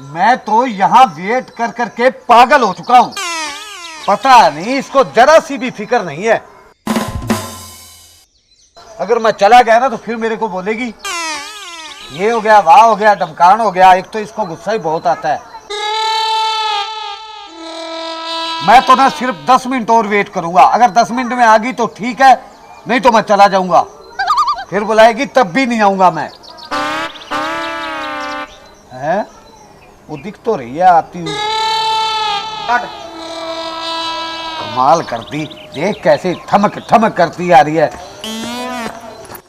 मैं तो यहाँ वेट कर करके पागल हो चुका हूँ। पता नहीं इसको जरा सी भी फिक्र नहीं है। अगर मैं चला गया ना तो फिर मेरे को बोलेगी ये हो गया, वाह हो गया, डमकान हो गया। एक तो इसको गुस्सा ही बहुत आता है। मैं तो ना सिर्फ 10 मिनट और वेट करूंगा। अगर 10 मिनट में आ गई तो ठीक है, नहीं तो मैं चला जाऊंगा। फिर बुलाएगी तब भी नहीं आऊंगा मैं। है वो दिख तो रही है आती हुई। कमाल करती, देख कैसे ठमक ठमक करती आ रही है।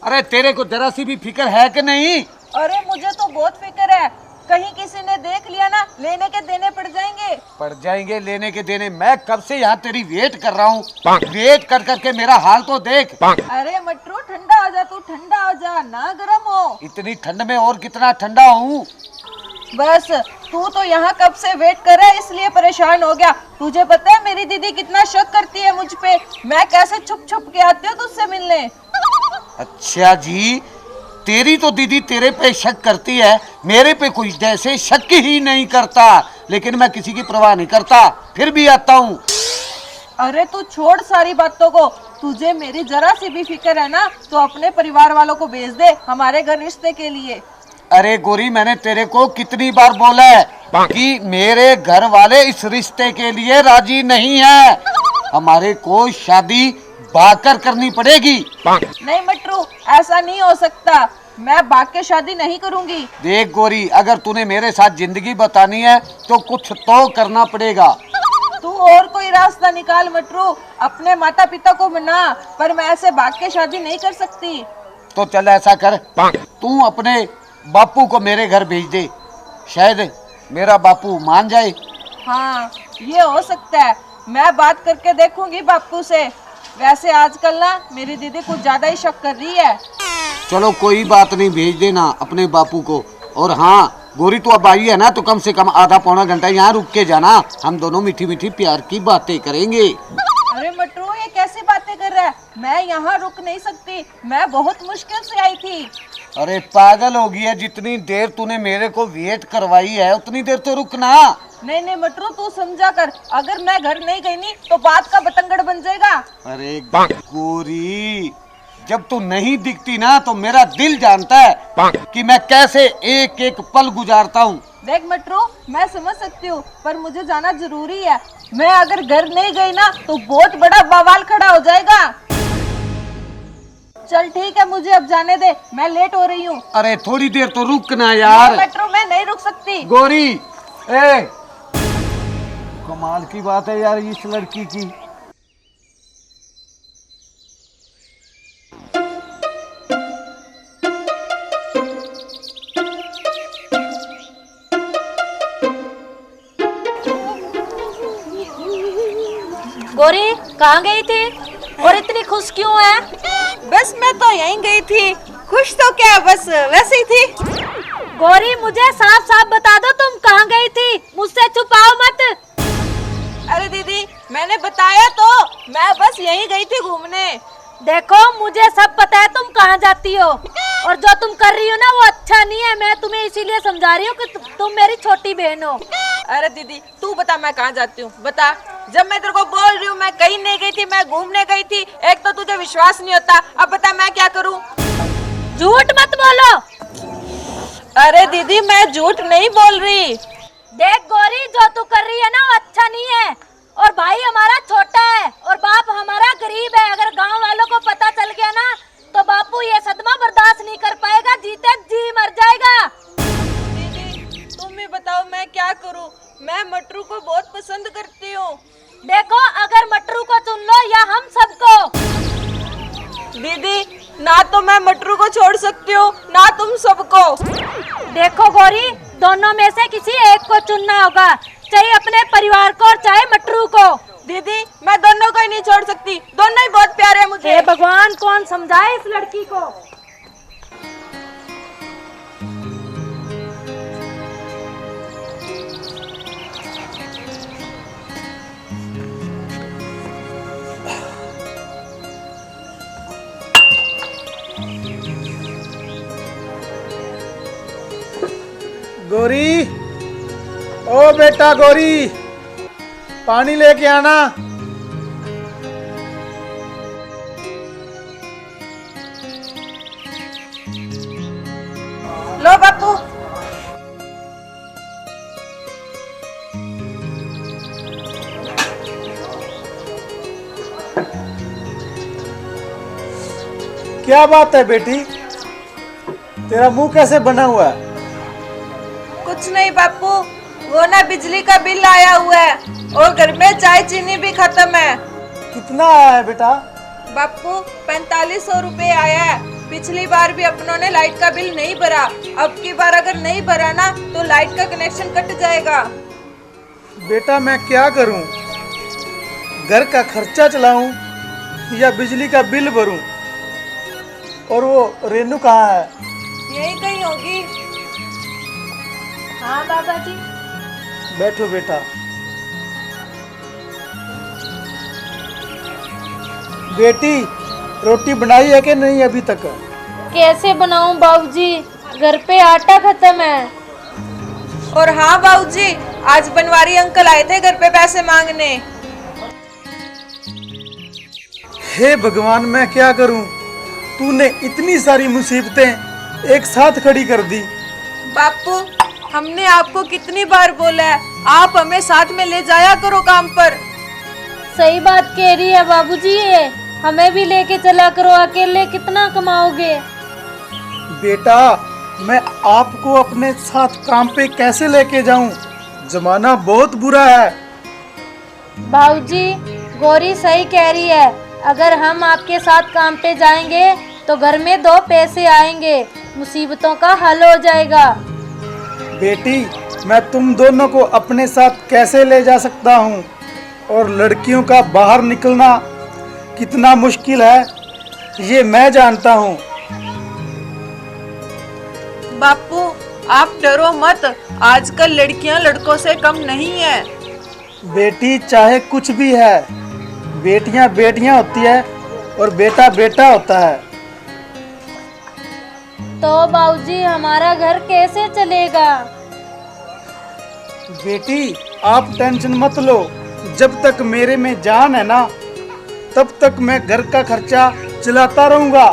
अरे तेरे को जरा सी भी फिक्र है कि नहीं? अरे मुझे तो बहुत फिक्र है। कहीं किसी ने देख लिया ना, लेने के देने पड़ जाएंगे। पड़ जाएंगे लेने के देने। मैं कब से यहाँ तेरी वेट कर रहा हूँ। वेट कर करके मेरा हाल तो देख। अरे मटरू ठंडा हो जा, तू ठंडा हो जा, ना गर्म हो। इतनी ठंड में और कितना ठंडा हूँ। बस तू तो यहाँ कब से वेट कर रहा है, इसलिए परेशान हो गया। तुझे पता है मेरी दीदी कितना शक करती है मुझ पे। मैं कैसे छुप छुप के आती हूँ तुझसे मिलने। अच्छा जी, तेरी तो दीदी तेरे पे शक करती है, मेरे पे कोई जैसे शक ही नहीं करता। लेकिन मैं किसी की परवाह नहीं करता, फिर भी आता हूँ। अरे तू छोड़ सारी बातों को। तुझे मेरी जरा सी भी फिक्र है ना तो अपने परिवार वालों को भेज दे हमारे घर रिश्ते के लिए। अरे गोरी, मैंने तेरे को कितनी बार बोला है कि मेरे घर वाले इस रिश्ते के लिए राजी नहीं है। हमारे को शादी बाकर करनी पड़ेगी। नहीं मटरू, ऐसा नहीं हो सकता। मैं भाग के शादी नहीं करूंगी। देख गोरी, अगर तूने मेरे साथ जिंदगी बतानी है तो कुछ तो करना पड़ेगा। तू और कोई रास्ता निकाल मटरू। अपने माता पिता को मना, पर मैं ऐसे भाग के शादी नहीं कर सकती। तो चल ऐसा कर, तू अपने बापू को मेरे घर भेज दे, शायद मेरा बापू मान जाए। हाँ ये हो सकता है। मैं बात करके देखूंगी बापू से। वैसे आजकल ना मेरी दीदी कुछ ज्यादा ही शक कर रही है। चलो कोई बात नहीं, भेज देना अपने बापू को। और हाँ गोरी, तू अब आई है ना तो कम से कम आधा पौना घंटा यहाँ रुक के जाना। हम दोनों मीठी मीठी प्यार की बातें करेंगे। अरे मटरू, ये कैसी बातें कर रहा है? मैं यहाँ रुक नहीं सकती। मैं बहुत मुश्किल से आई थी। अरे पागल हो गई है, जितनी देर तूने मेरे को वेट करवाई है उतनी देर तो रुकना। नहीं नहीं मटरू, तू समझा कर। अगर मैं घर नहीं गई नहीं तो बात का बतंगड़ बन जाएगा। अरे गोरी, जब तू नहीं दिखती ना तो मेरा दिल जानता है कि मैं कैसे एक एक पल गुजारता हूँ। देख मटरू, मैं समझ सकती हूँ, पर मुझे जाना जरूरी है। मैं अगर घर नहीं गई ना तो बहुत बड़ा बवाल खड़ा हो जाएगा। चल ठीक है, मुझे अब जाने दे, मैं लेट हो रही हूँ। अरे थोड़ी देर तो रुकना यार। मटरू, मैं नहीं रुक सकती। गोरी, ए कमाल की बात है यार इस लड़की की। गोरी कहाँ गई थी और इतनी खुश क्यों है? बस मैं तो यहीं गई थी। खुश तो क्या, बस वैसे ही थी। गोरी मुझे साफ साफ बता दो तुम कहाँ गई थी, मुझसे छुपाओ मत। अरे दीदी, मैंने बताया तो, मैं बस यहीं गई थी घूमने। देखो मुझे सब पता है तुम कहाँ जाती हो, और जो तुम कर रही हो ना वो अच्छा नहीं है। मैं तुम्हें इसीलिए समझा रही हूँ कि तुम मेरी छोटी बहन हो। अरे दीदी तू बता, मैं कहाँ जाती हूँ बता। जब मैं तेरे को बोल रही हूँ मैं कहीं नहीं गई थी, मैं घूमने गई थी, एक तो तुझे विश्वास नहीं होता। अब बता मैं क्या करूँ? झूठ मत बोलो। अरे दीदी मैं झूठ नहीं बोल रही। देख गोरी, जो तू कर रही है ना वो अच्छा नहीं है। और भाई हमारा छोटा है और बाप हमारा गरीब है। अगर गांव वालों को पता चल गया ना तो बापू ये सदमा बर्दाश्त नहीं कर पाएगा, जीते जी मर जाएगा। दीदी तुम ही बताओ मैं क्या करूँ? मैं मटरू को बहुत पसंद करती हूँ। देखो अगर मटरू को चुन लो या हम सबको। दीदी ना तो मैं मटरू को छोड़ सकती हूँ ना तुम सबको। देखो गौरी, दोनों में से किसी एक को चुनना होगा, चाहे अपने परिवार को और चाहे मटरू को। दीदी मैं दोनों को ही नहीं छोड़ सकती, दोनों ही बहुत प्यारे हैं मुझे। हे भगवान, कौन समझाए इस लड़की को। गोरी, ओ बेटा गौरी, पानी लेके आना। लो बापू। क्या बात है बेटी, तेरा मुंह कैसे बना हुआ है? कुछ नहीं बापू, वो ना बिजली का बिल आया हुआ है और घर में चाय चीनी भी खत्म है। कितना आया है बेटा? बापू 4500 रुपए आया है। पिछली बार भी अपनों ने लाइट का बिल नहीं भरा, अब की बार अगर नहीं भरा ना तो लाइट का कनेक्शन कट जाएगा। बेटा मैं क्या करूं, घर का खर्चा चलाऊं या बिजली का बिल भरूं? और वो रेनू कहाँ है? यही कहीं होगी। हाँ बाबा जी। बैठो बेटा। बेटी रोटी बनाई है कि नहीं अभी तक? कैसे बनाऊं बाबूजी, घर पे आटा खत्म है। और हाँ बाबूजी, आज बनवारी अंकल आए थे घर पे पैसे मांगने। हे भगवान मैं क्या करूं, तूने इतनी सारी मुसीबतें एक साथ खड़ी कर दी। बापू हमने आपको कितनी बार बोला है, आप हमें साथ में ले जाया करो काम पर। सही बात कह रही है बाबूजी, ये हमें भी लेके चला करो, अकेले कितना कमाओगे। बेटा मैं आपको अपने साथ काम पे कैसे लेके जाऊं, जमाना बहुत बुरा है। बाबूजी गौरी सही कह रही है, अगर हम आपके साथ काम पे जाएंगे तो घर में 2 पैसे आएंगे, मुसीबतों का हल हो जाएगा। बेटी मैं तुम दोनों को अपने साथ कैसे ले जा सकता हूँ, और लड़कियों का बाहर निकलना कितना मुश्किल है ये मैं जानता हूँ। बापू आप डरो मत, आजकल लड़कियां लड़कों से कम नहीं है। बेटी चाहे कुछ भी है, बेटियां बेटियां होती है और बेटा बेटा होता है। तो बाबूजी हमारा घर कैसे चलेगा? बेटी आप टेंशन मत लो, जब तक मेरे में जान है ना तब तक मैं घर का खर्चा चलाता रहूंगा।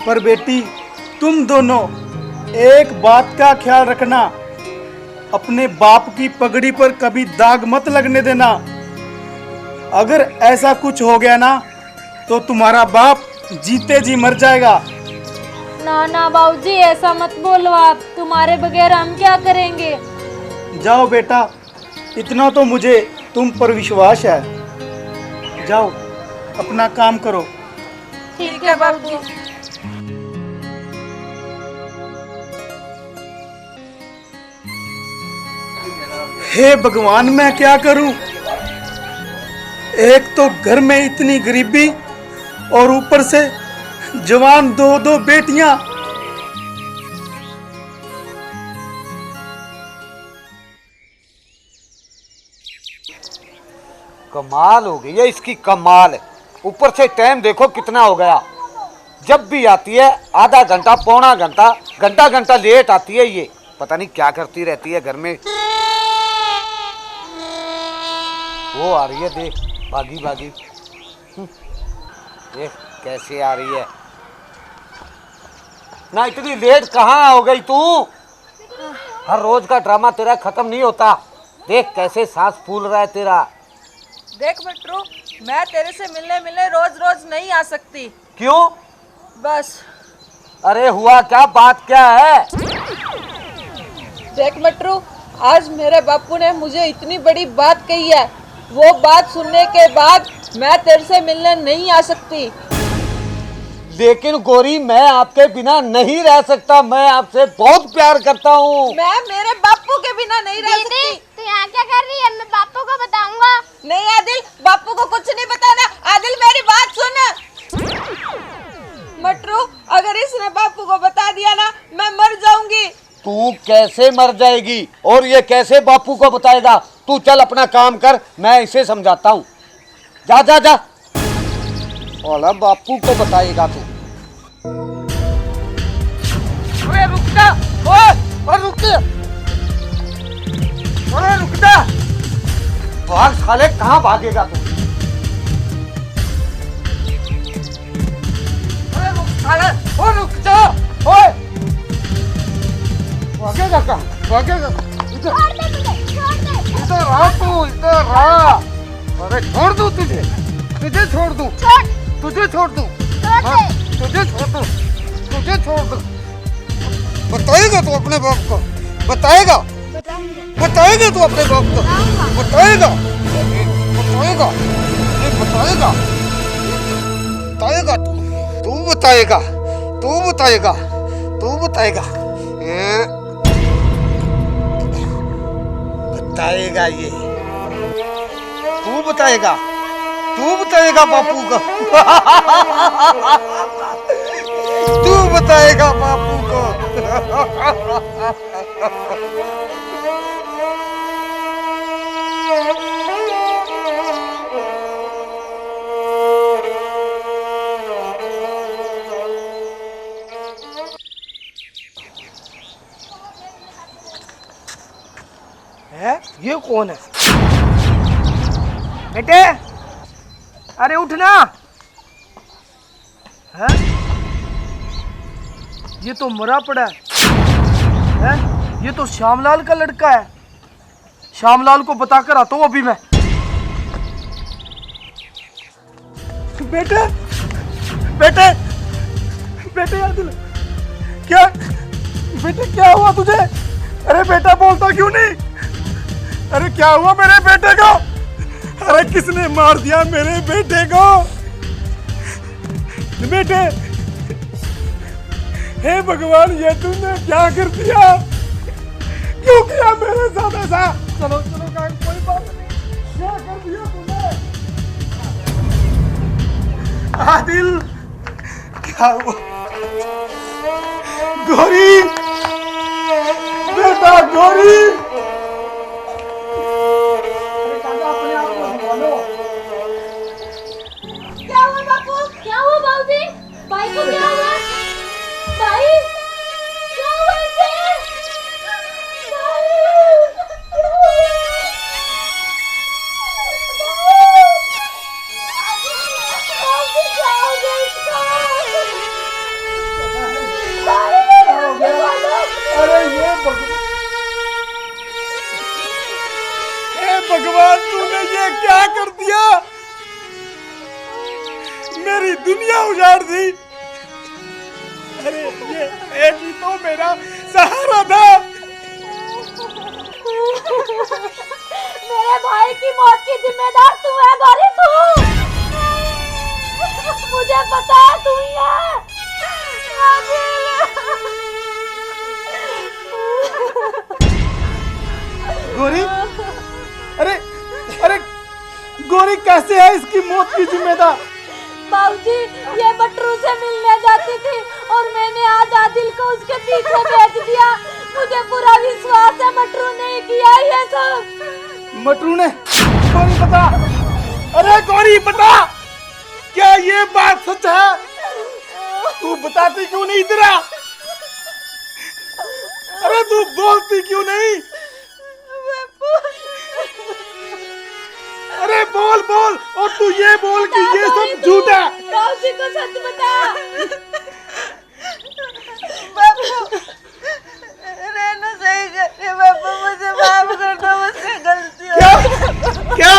पर बेटी तुम दोनों एक बात का ख्याल रखना, अपने बाप की पगड़ी पर कभी दाग मत लगने देना। अगर ऐसा कुछ हो गया ना तो तुम्हारा बाप जीते जी मर जाएगा। ना ना बाबूजी ऐसा मत बोलो आप, तुम्हारे बगैर हम क्या करेंगे। जाओ बेटा, इतना तो मुझे तुम पर विश्वास है। जाओ अपना काम करो। ठीक है बापू। हे भगवान मैं क्या करूं, एक तो घर में इतनी गरीबी और ऊपर से जवान 2 बेटियां। कमाल हो गई है इसकी, कमाल। ऊपर से टाइम देखो कितना हो गया, जब भी आती है आधा घंटा पौना घंटा घंटा घंटा लेट आती है। ये पता नहीं क्या करती रहती है घर में। वो आ रही है देख, भागी भागी। देख कैसे आ रही है ना। इतनी लेट कहाँ हो गई तू? हर रोज का ड्रामा तेरा खत्म नहीं होता। देख कैसे सांस फूल रहा है तेरा। देख बटरू, मैं तेरे से मिलने रोज रोज नहीं आ सकती। क्यों? बस। अरे हुआ क्या, बात क्या है? देख बटरू, आज मेरे बापू ने मुझे इतनी बड़ी बात कही है, वो बात सुनने के बाद मैं तेरे से मिलने नहीं आ सकती। लेकिन गौरी मैं आपके बिना नहीं रह सकता, मैं आपसे बहुत प्यार करता हूँ। मैं मेरे बापू के बिना नहीं रह सकती। तू यहाँ क्या कर रही है? मैं बापू को बताऊंगा। नहीं आदिल, बापू को कुछ नहीं बताना। आदिल मेरी बात सुन। मटरू, अगर इसने बापू को बता दिया ना मैं मर जाऊंगी। तू कैसे मर जाएगी और ये कैसे बापू को बताएगा? तू चल अपना काम कर, मैं इसे समझाता हूँ। जा जा जा। ओला बापू को बताएगा तू। रुक जा, रुक। साले कहाँ भागेगा तू? अरे रुक साले, ओ रुक जा, ओए भागेगा कहाँ? भागेगा इधर, इधर आ तू, इधर आ। अरे छोड़ दूं तुझे, तुझे छोड़ दूं, तुझे छोड़ दूं, हाँ, तुझे छोड़ दूं, तुझे छोड़ दूं। बताएगा तू अपने बाप को? बताएगा? बताएगा तू अपने बाप को? बताएगा? बताएगा? ये बताएगा? बताएगा तू बताएगा, तू बताएगा, तू बताएगा, बताएगा ये, तू बताएगा, तू बताएगा बापू को। तू बताएगा बापू को। है? ये कौन है? बेटे, अरे उठना। है? ये तो मरा पड़ा है। ये तो श्यामलाल का लड़का है। श्यामलाल को बताकर आता हूँ अभी मैं। बेटे, बेटे, बेटे याद दिला। क्या बेटे, क्या हुआ तुझे? अरे बेटा बोलता क्यों नहीं? अरे क्या हुआ मेरे बेटे को? अरे किसने मार दिया मेरे बेटे को? बेटे, हे भगवान, ये तूने क्या कर दिया? क्यों किया मेरे साथ ऐसा? चलो चलो कोई बात नहीं, क्या कर दिया तूने? आदिल, क्या हुआ? गौरी, बेटा गौरी। क्या हुआ बापू? क्या हुआ बाबूजी? भाई को क्या हुआ? भाई क्या हुआ इसे? बाबूजी क्या हो गया इसको? अरे ये भगवान, तूने ये क्या कर दिया? मेरी दुनिया उजाड़ दी। अरे ये एक ही तो मेरा सहारा था। मेरे भाई की मौत की जिम्मेदार तू है गौरी, तू। मुझे पता है तू ही है। गौरी, अरे अरे गौरी कैसे है इसकी मौत की जिम्मेदार? बाबूजी, ये मटरू से मिलने जाती थी और मैंने आज आदिल को उसके पीछे भेज दिया। मुझे पूरा विश्वास है मटरू ने किया ये सब। मटरू ने? गौरी बता, अरे गौरी बता, क्या ये बात सच है? तू बताती क्यों नहीं तेरा? अरे तू बोलती क्यों नहीं? अरे बोल बोल, और तू ये बोल कि ये सब झूठ है। बाबूजी को सच बता। बापू, रेनू सही कर रही है। बापू मुझे माफ कर दो, मुझसे गलती हो क्या क्या?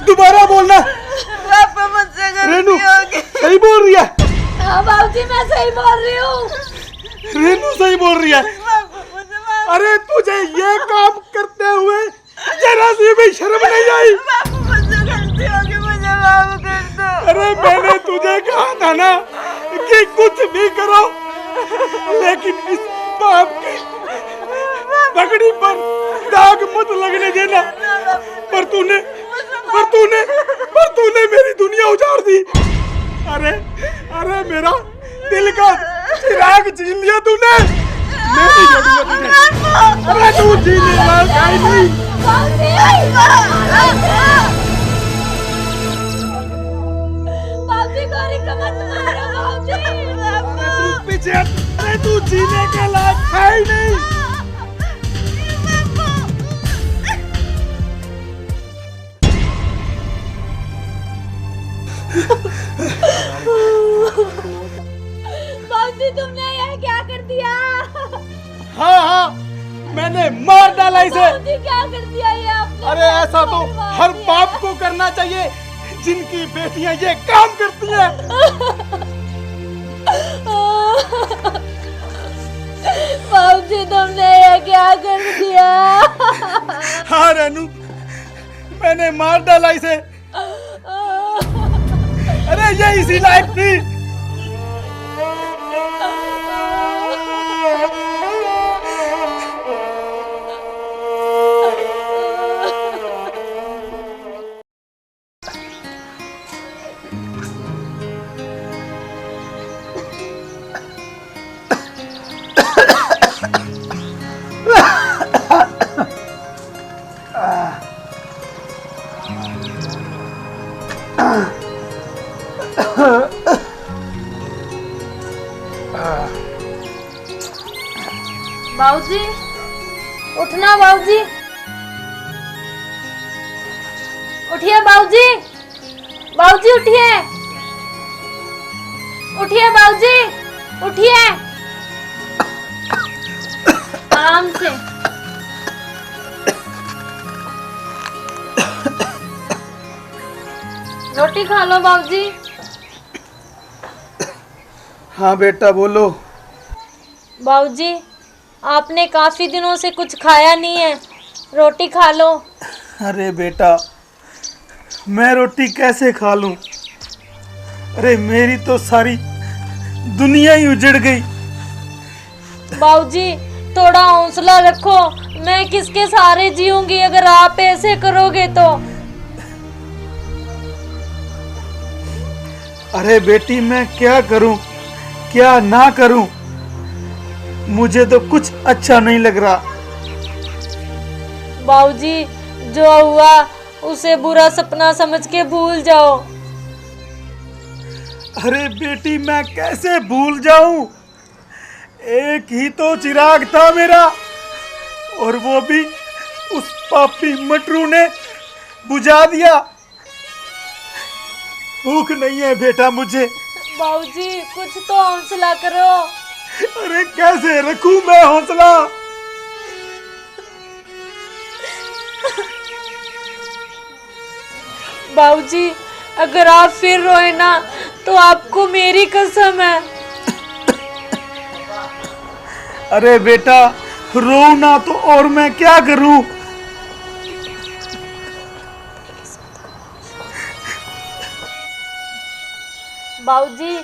दोबारा बोलना। बापू मुझसे रेनू गलती होगी। सही बोल रही है। हाँ बाबूजी, मैं सही बोल रही हूँ। रेनू सही बोल रही है। बापू मुझे माफ। अरे तुझे ये काम करते हुए जरा सी भी शर्म नहीं आई? बापू मुझसे गलती होगी, मुझे माफ कर दो। अरे मैंने तुझे कहा था ना कि कुछ भी करो, लेकिन इस पाप की पगड़ी पर दाग मत लगने देना। पर तूने मेरी दुनिया उजाड़ दी। अरे अरे मेरा दिल का चिराग छीन लिया तूने। मैं नहीं छोड़ूंगा तुझे। अरे तू जीने लायक है ही नहीं। बाबूजी, गौरी को मत मारो बाबूजी। तू पीछे हट। अरे तू जीने के लायक है ही नहीं। हाँ हाँ, मैंने मार डाला इसे। बाबूजी क्या कर दिया ये आपने? अरे ऐसा तो हर बाप को करना चाहिए जिनकी बेटियां ये काम करती हैं। बाबूजी तुमने ये क्या कर दिया? हाँ रानू, मैंने मार डाला इसे। अरे ये इसी लायक थी। बाबूजी उठना, बाबूजी उठिए, बाबूजी बाबूजी उठिए, उठिए बाबूजी उठिए, आराम से। रोटी खा लो बाबूजी। हाँ बेटा बोलो। बाबूजी आपने काफी दिनों से कुछ खाया नहीं है, रोटी खा लो। अरे बेटा मैं रोटी कैसे खा लूं? अरे मेरी तो सारी दुनिया ही उजड़ गई। बाबूजी थोड़ा हौसला रखो, मैं किसके सहारे जीऊंगी अगर आप ऐसे करोगे तो। अरे बेटी मैं क्या करूं क्या ना करूं, मुझे तो कुछ अच्छा नहीं लग रहा। बाबूजी जो हुआ उसे बुरा सपना समझ के भूल जाओ। अरे बेटी मैं कैसे भूल जाऊं? एक ही तो चिराग था मेरा, और वो भी उस पापी मटरू ने बुझा दिया। भूख नहीं है बेटा मुझे। बाबूजी कुछ तो हौसला करो। अरे कैसे रखूं मैं हौसला? बाबूजी अगर आप फिर रोए ना तो आपको मेरी कसम है। अरे बेटा रो ना तो और मैं क्या करूं? बाबूजी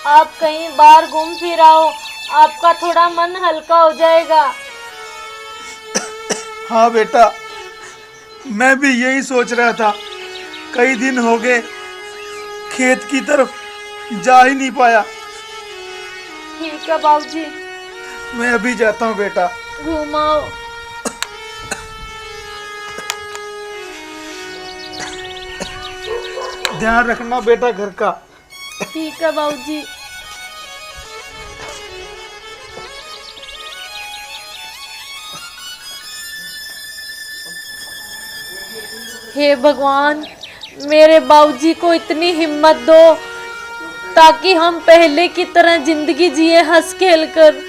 आप कहीं बाहर घूम फिर आओ, आपका थोड़ा मन हल्का हो जाएगा। हाँ बेटा मैं भी यही सोच रहा था, कई दिन हो गए खेत की तरफ जा ही नहीं पाया। ठीक है बाबूजी, मैं अभी जाता हूँ बेटा। घुमाओ। ध्यान रखना बेटा घर का। ठीक है बाबूजी। हे भगवान मेरे बाबूजी को इतनी हिम्मत दो ताकि हम पहले की तरह जिंदगी जिए हंस खेल कर।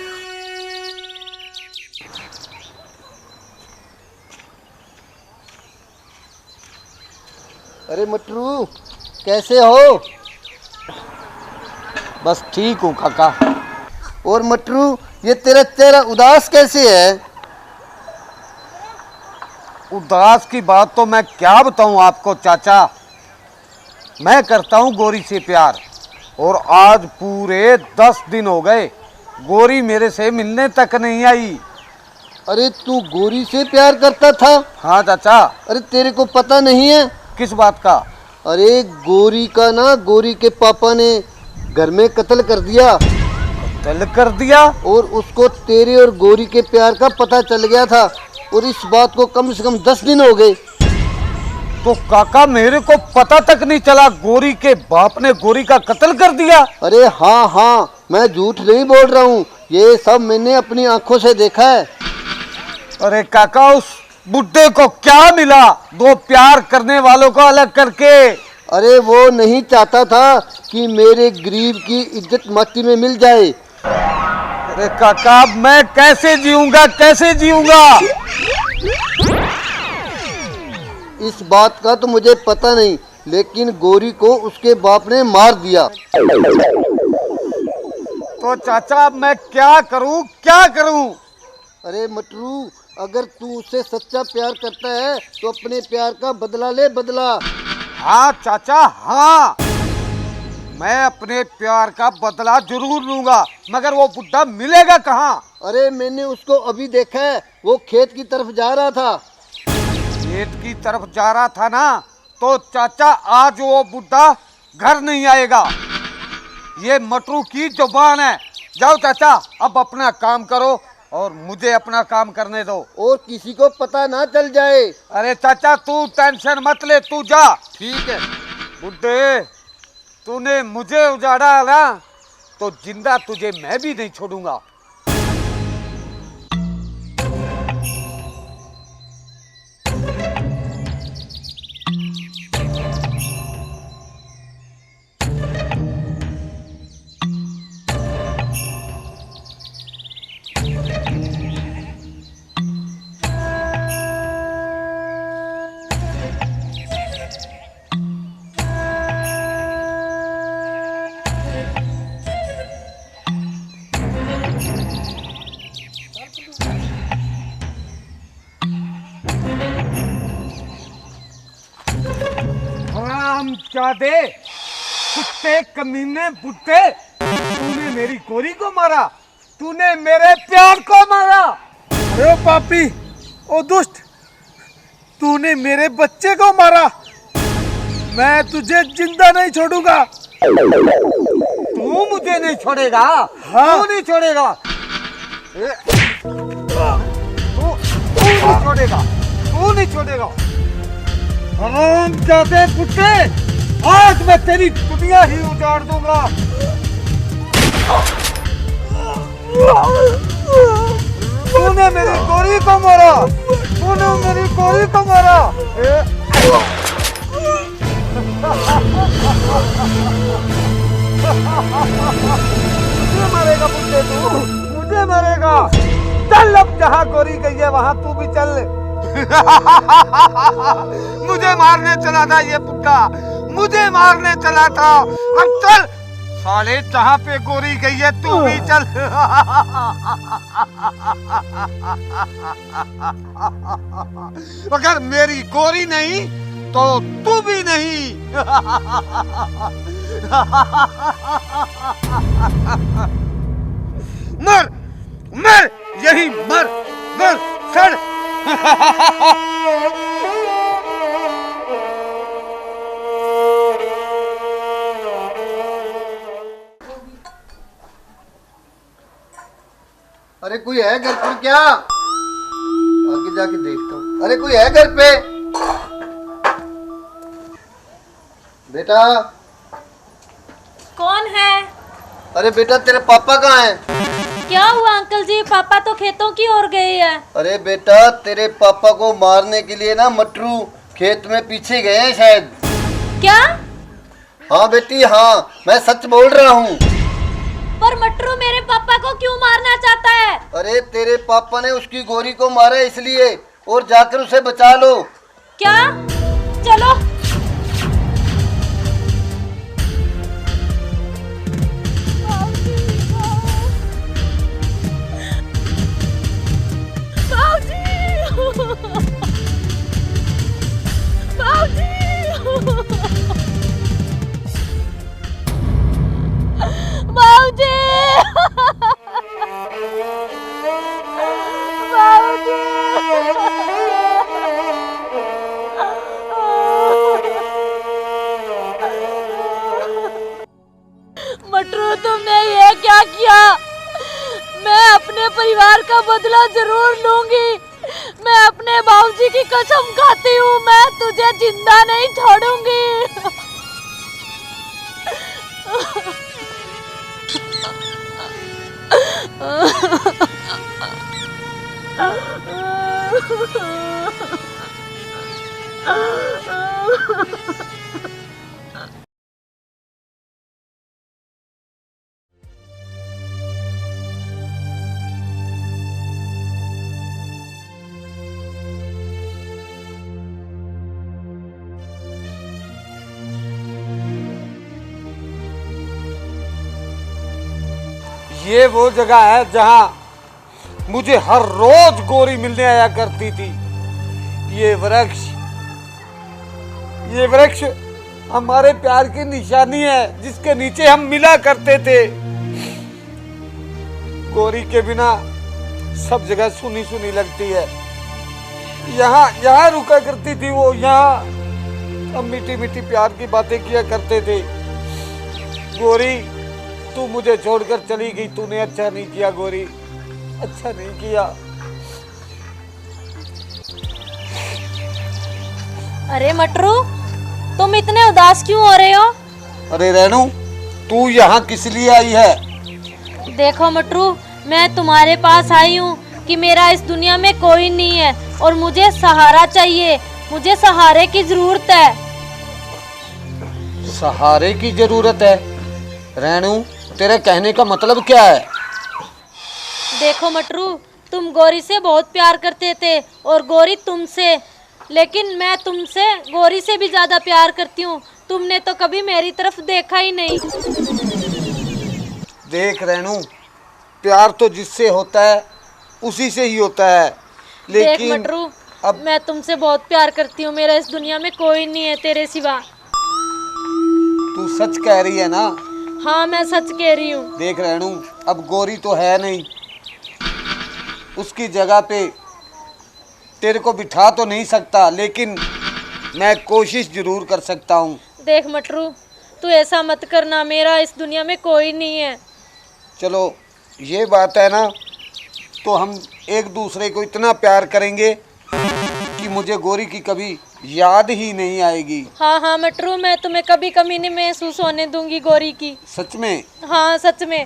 अरे मटरू कैसे हो? बस ठीक हूँ काका। और मटरू ये तेरा चेहरा उदास कैसे है? उदास की बात तो मैं क्या बताऊँ आपको चाचा। मैं करता हूँ गोरी से प्यार, और आज पूरे 10 दिन हो गए गोरी मेरे से मिलने तक नहीं आई। अरे तू गोरी से प्यार करता था? हाँ चाचा। अरे तेरे को पता नहीं है? किस बात का? अरे गोरी का ना, गोरी के पापा ने घर में कत्ल कर दिया। कत्ल कर दिया? और उसको तेरे और गोरी के प्यार का पता चल गया था, और इस बात को कम से कम 10 दिन हो गए। तो काका मेरे को पता तक नहीं चला गोरी के बाप ने गोरी का कत्ल कर दिया? अरे हाँ हाँ, मैं झूठ नहीं बोल रहा हूँ, ये सब मैंने अपनी आंखों से देखा है। अरे काका उस बुड्ढे को क्या मिला दो प्यार करने वालों को अलग करके? अरे वो नहीं चाहता था कि मेरे गरीब की इज्जत माटी में मिल जाए। अरे काका मैं कैसे जीऊंगा, कैसे जीऊंगा? इस बात का तो मुझे पता नहीं, लेकिन गोरी को उसके बाप ने मार दिया। तो चाचा मैं क्या करूं, क्या करूं? अरे मटरू, अगर तू उससे सच्चा प्यार करता है तो अपने प्यार का बदला ले, बदला। हाँ चाचा हाँ, मैं अपने प्यार का बदला जरूर लूंगा, मगर वो बुड्ढा मिलेगा कहाँ? अरे मैंने उसको अभी देखा है, वो खेत की तरफ जा रहा था। खेत की तरफ जा रहा था ना, तो चाचा आज वो बुड्ढा घर नहीं आएगा। ये मटरू की जुबान है। जाओ चाचा अब अपना काम करो और मुझे अपना काम करने दो, और किसी को पता ना चल जाए। अरे चाचा तू टेंशन मत ले, तू जा। ठीक है। बुड्ढे तूने मुझे उजाड़ा ना, तो जिंदा तुझे मैं भी नहीं छोड़ूंगा। हरामजादे, कुत्ते कमीने बुड्ढे, तूने मेरी गोरी को मारा, तूने मेरे प्यार को मारा। अरे ओ पापी, ओ दुष्ट, तूने मेरे बच्चे को मारा। मैं तुझे जिंदा नहीं छोड़ूंगा। तू मुझे नहीं छोड़ेगा? हाँ। तू नहीं छोड़ेगा, तू नहीं छोड़ेगा, तू नहीं छोड़ेगा। हरामजादे बुड्ढे, आज मैं तेरी दुनिया ही उजाड़ दूंगा। तूने मेरी गोरी को मारा, तूने मेरी गोरी को मारा। मुझे मारेगा बुड्ढे, तू मुझे मारेगा। चल अब जहाँ गोरी गई है वहाँ तू भी चल। मुझे मारने चला था ये बुड्ढा, मुझे मारने चला था। अब चल साले, जहाँ पे गोरी गई है तू भी चल। अगर मेरी गोरी नहीं तो तू भी नहीं। मर मर, यही मर मर सड़। अरे कोई है घर पर क्या? आगे जाके देखता हूँ। अरे कोई है घर पे? बेटा। कौन है? अरे बेटा तेरे पापा कहाँ हैं? क्या हुआ अंकल जी, पापा तो खेतों की ओर गए हैं। अरे बेटा तेरे पापा को मारने के लिए ना मटरू खेत में पीछे गए हैं शायद। क्या? हाँ बेटी हाँ, मैं सच बोल रहा हूँ। पर मटरू मेरे पापा को क्यों मारना चाहता है? अरे तेरे पापा ने उसकी गोरी को मारा इसलिए, और जाकर उसे बचा लो। क्या? चलो। मटरू तुमने ये क्या किया? मैं अपने परिवार का बदला जरूर लूंगी। मैं अपने बाबूजी की कसम खाती हूँ, मैं तुझे जिंदा नहीं छोड़ूंगी। ये वो जगह है जहां मुझे हर रोज गोरी मिलने आया करती थी। ये वृक्ष हमारे प्यार की निशानी है, जिसके नीचे हम मिला करते थे। गोरी के बिना सब जगह सुनी सुनी लगती है। यहाँ रुका करती थी वो, यहाँ हम मीठी मीठी प्यार की बातें किया करते थे। गोरी, तू मुझे छोड़कर चली गई। तूने अच्छा नहीं किया गोरी, अच्छा नहीं किया। अरे मटरू, तुम इतने उदास क्यों हो रहे हो? अरे रेणु, तू यहाँ किस लिए आई है? देखो मटरू, मैं तुम्हारे पास आई हूँ कि मेरा इस दुनिया में कोई नहीं है और मुझे सहारा चाहिए। मुझे सहारे की जरूरत है। सहारे की जरूरत है? रेणु, तेरे कहने का मतलब क्या है? देखो मटरू, तुम गौरी से बहुत प्यार करते थे और गौरी तुमसे, लेकिन मैं तुमसे गौरी से भी ज्यादा प्यार करती हूँ। तुमने तो कभी मेरी तरफ देखा ही नहीं। देख रेणु, प्यार तो जिससे होता है उसी से ही होता है। देख लेकिन मटरू, अब मैं तुमसे बहुत प्यार करती हूँ। मेरा इस दुनिया में कोई नहीं है तेरे सिवा। तू सच कह रही है ना? हाँ, मैं सच कह रही हूँ। देख रेणु, अब गोरी तो है नहीं, उसकी जगह पे तेरे को बिठा तो नहीं सकता, लेकिन मैं कोशिश जरूर कर सकता हूँ। देख मटरू, तू ऐसा मत करना। मेरा इस दुनिया में कोई नहीं है। चलो ये बात है ना, तो हम एक दूसरे को इतना प्यार करेंगे कि मुझे गोरी की कभी याद ही नहीं आएगी। हाँ हाँ मटरू, मैं तुम्हें कभी कमी नहीं महसूस होने दूंगी गोरी की। सच में? हाँ सच में।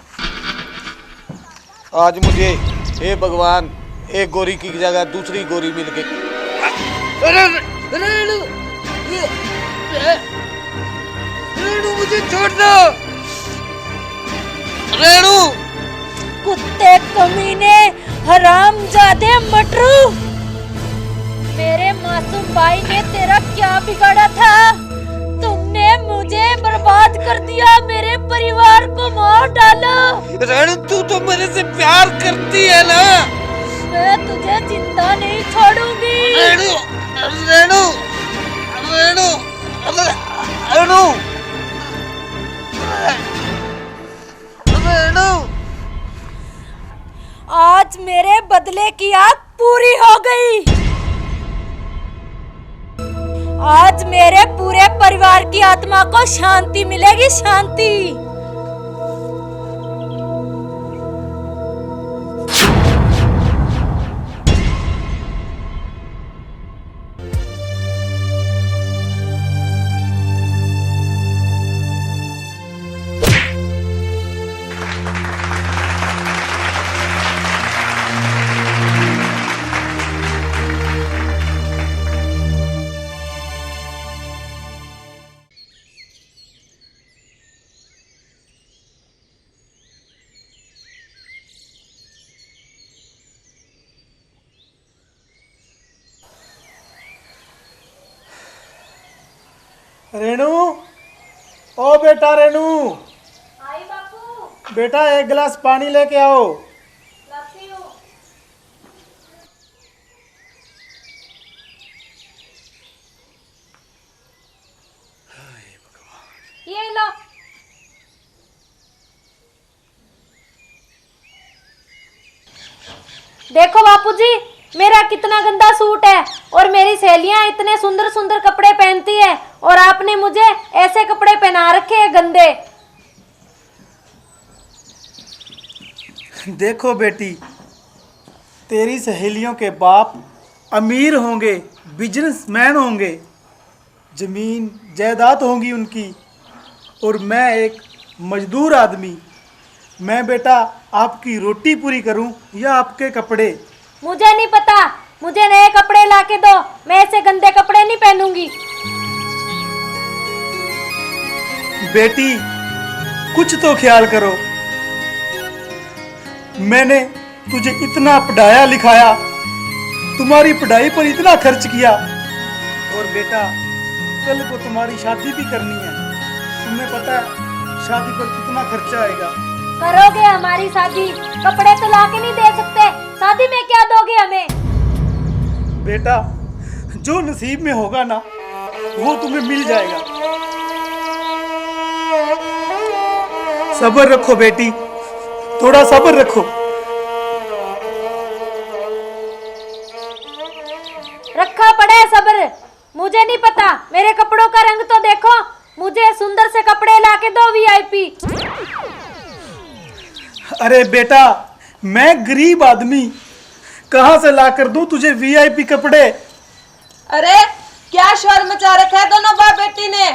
आज मुझे, हे भगवान, एक गोरी की जगह दूसरी गोरी मिल गई। रेणु, मुझे छोड़ दो। रेणु, कुत्ते कमीने, हरामजादे मटरू, मेरे मासूम भाई ने तेरा क्या बिगाड़ा था? तुमने मुझे बर्बाद कर दिया, मेरे परिवार को मार डाला। रेणु, तू तो मेरे से प्यार करती है ना? मैं तुझे जिंदा नहीं छोड़ूंगी। रेणु, रेणु, रेणु, रेणु, रेणु, आज मेरे बदले की आग पूरी हो गई। आज मेरे पूरे परिवार की आत्मा को शांति मिलेगी, शांति। रेणु, ओ बेटा रेणु, आई बापू, बेटा एक गिलास पानी लेके आओ। लाती हूँ। ये लो। देखो बापूजी, मेरा कितना गंदा सूट है और मेरी सहेलियां इतने सुंदर सुंदर कपड़े पहनती है और आपने मुझे ऐसे कपड़े पहना रखे हैं गंदे। देखो बेटी, तेरी सहेलियों के बाप अमीर होंगे, बिजनेसमैन होंगे, जमीन जायदाद होंगी उनकी, और मैं एक मजदूर आदमी। मैं बेटा आपकी रोटी पूरी करूं या आपके कपड़े? मुझे नहीं पता, मुझे नए कपड़े लाके दो। मैं ऐसे गंदे कपड़े नहीं पहनूंगी। बेटी कुछ तो ख्याल करो। मैंने तुझे इतना पढ़ाया लिखाया, तुम्हारी पढ़ाई पर इतना खर्च किया, और बेटा कल को तुम्हारी शादी भी करनी है। तुम्हें पता है शादी पर कितना खर्चा आएगा? करोगे हमारी शादी, कपड़े तो लाके नहीं दे सकते, शादी में क्या दोगे हमें? बेटा, जो नसीब में होगा ना वो तुम्हें मिल जाएगा। सब्र रखो बेटी, थोड़ा सब्र रखो। रखा पड़ा है सब्र, मुझे नहीं पता, मेरे कपड़ों का रंग तो देखो, मुझे सुंदर से कपड़े लाके दो वीआईपी। अरे बेटा, मैं गरीब आदमी कहां से लाकर दूं तुझे वीआईपी कपड़े? अरे क्या शोर मचा रखा है दोनों बाप बेटी ने।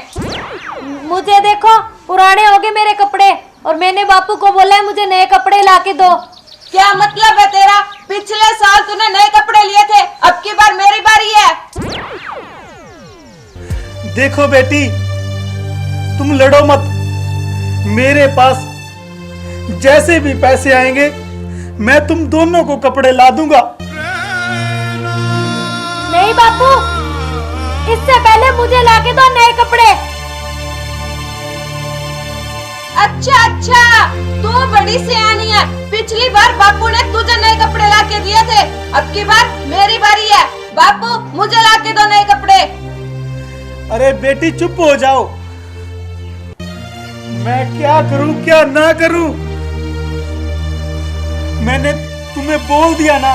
मुझे देखो, पुराने हो गए मेरे कपड़े और मैंने बापू को बोला है मुझे नए कपड़े लाके दो। क्या मतलब है तेरा? पिछले साल तूने नए कपड़े लिए थे, अब की बार मेरी बारी है। देखो बेटी, तुम लड़ो मत, मेरे पास जैसे भी पैसे आएंगे मैं तुम दोनों को कपड़े ला दूंगा। नहीं बापू, इससे पहले मुझे लाके दो नए कपड़े। अच्छा अच्छा, तू बड़ी सियानी है। पिछली बार बापू ने तुझे नए कपड़े लाके दिए थे, अब की बार मेरी बारी है। बापू मुझे लाके दो नए कपड़े। अरे बेटी चुप हो जाओ, मैं क्या करूं क्या ना करूं? मैंने तुम्हें बोल दिया ना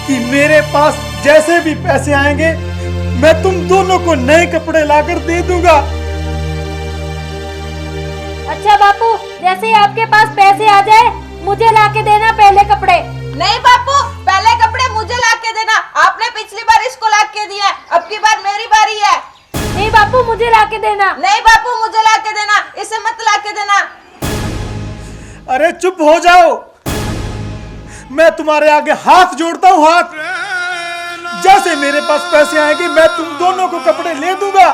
कि मेरे पास जैसे भी पैसे आएंगे मैं तुम दोनों को नए कपड़े लाकर दे दूंगा। अच्छा बापू, जैसे ही आपके पास पैसे आ जाए मुझे लाके देना पहले कपड़े। नहीं बापू, पहले कपड़े मुझे लाके देना। आपने पिछली बार इसको लाके दिया, अब की बार मेरी बारी है। नहीं बापू, मुझे लाके देना। नहीं बापू, मुझे लाके देना, इसे मत लाके देना। अरे चुप हो जाओ, मैं तुम्हारे आगे हाथ जोड़ता हूँ, हाथ। जैसे मेरे पास पैसे आएंगे मैं तुम दोनों को कपड़े ले दूंगा।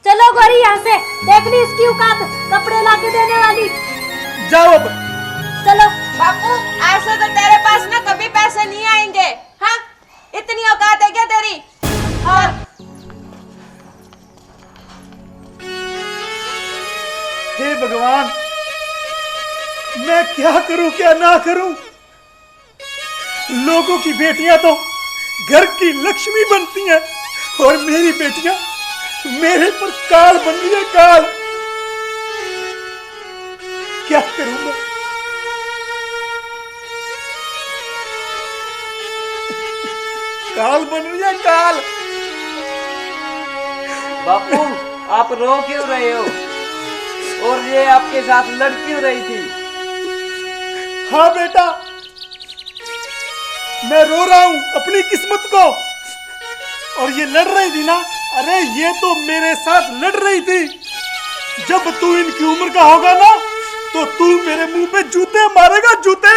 चलो गौरी, यहाँ से देख ली इसकी औकात, कपड़े लाके देने वाली। जाओ अब। चलो बापू, ऐसे तो तेरे पास ना कभी पैसे नहीं आएंगे। हाँ, इतनी औकात है क्या तेरी? और हे भगवान, मैं क्या करूं क्या ना करूं? लोगों की बेटियां तो घर की लक्ष्मी बनती हैं और मेरी बेटियां मेरे पर काल बन रही है, काल। क्या करूं मैं? काल बन रही है, काल। बापू, आप रो क्यों रहे हो? और ये आपके साथ लड़ क्यों रही थी? हाँ बेटा, मैं रो रहा हूं अपनी किस्मत को। और ये लड़ रही थी ना, अरे ये तो मेरे साथ लड़ रही थी। जब तू इनकी उम्र का होगा ना तो तू मेरे मुंह पे जूते मारेगा, जूते।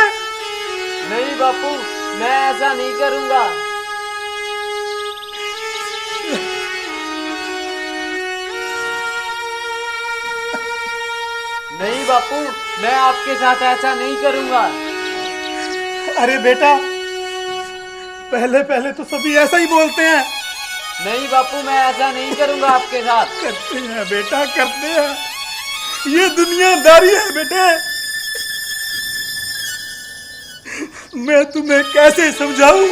नहीं बापू, मैं ऐसा नहीं करूंगा। नहीं बापू, मैं आपके साथ ऐसा नहीं करूंगा। अरे बेटा, पहले पहले तो सभी ऐसा ही बोलते हैं। नहीं बापू, मैं ऐसा नहीं करूंगा आपके साथ। करते हैं बेटा, करते हैं, ये दुनियादारी है बेटे। मैं तुम्हें कैसे समझाऊं?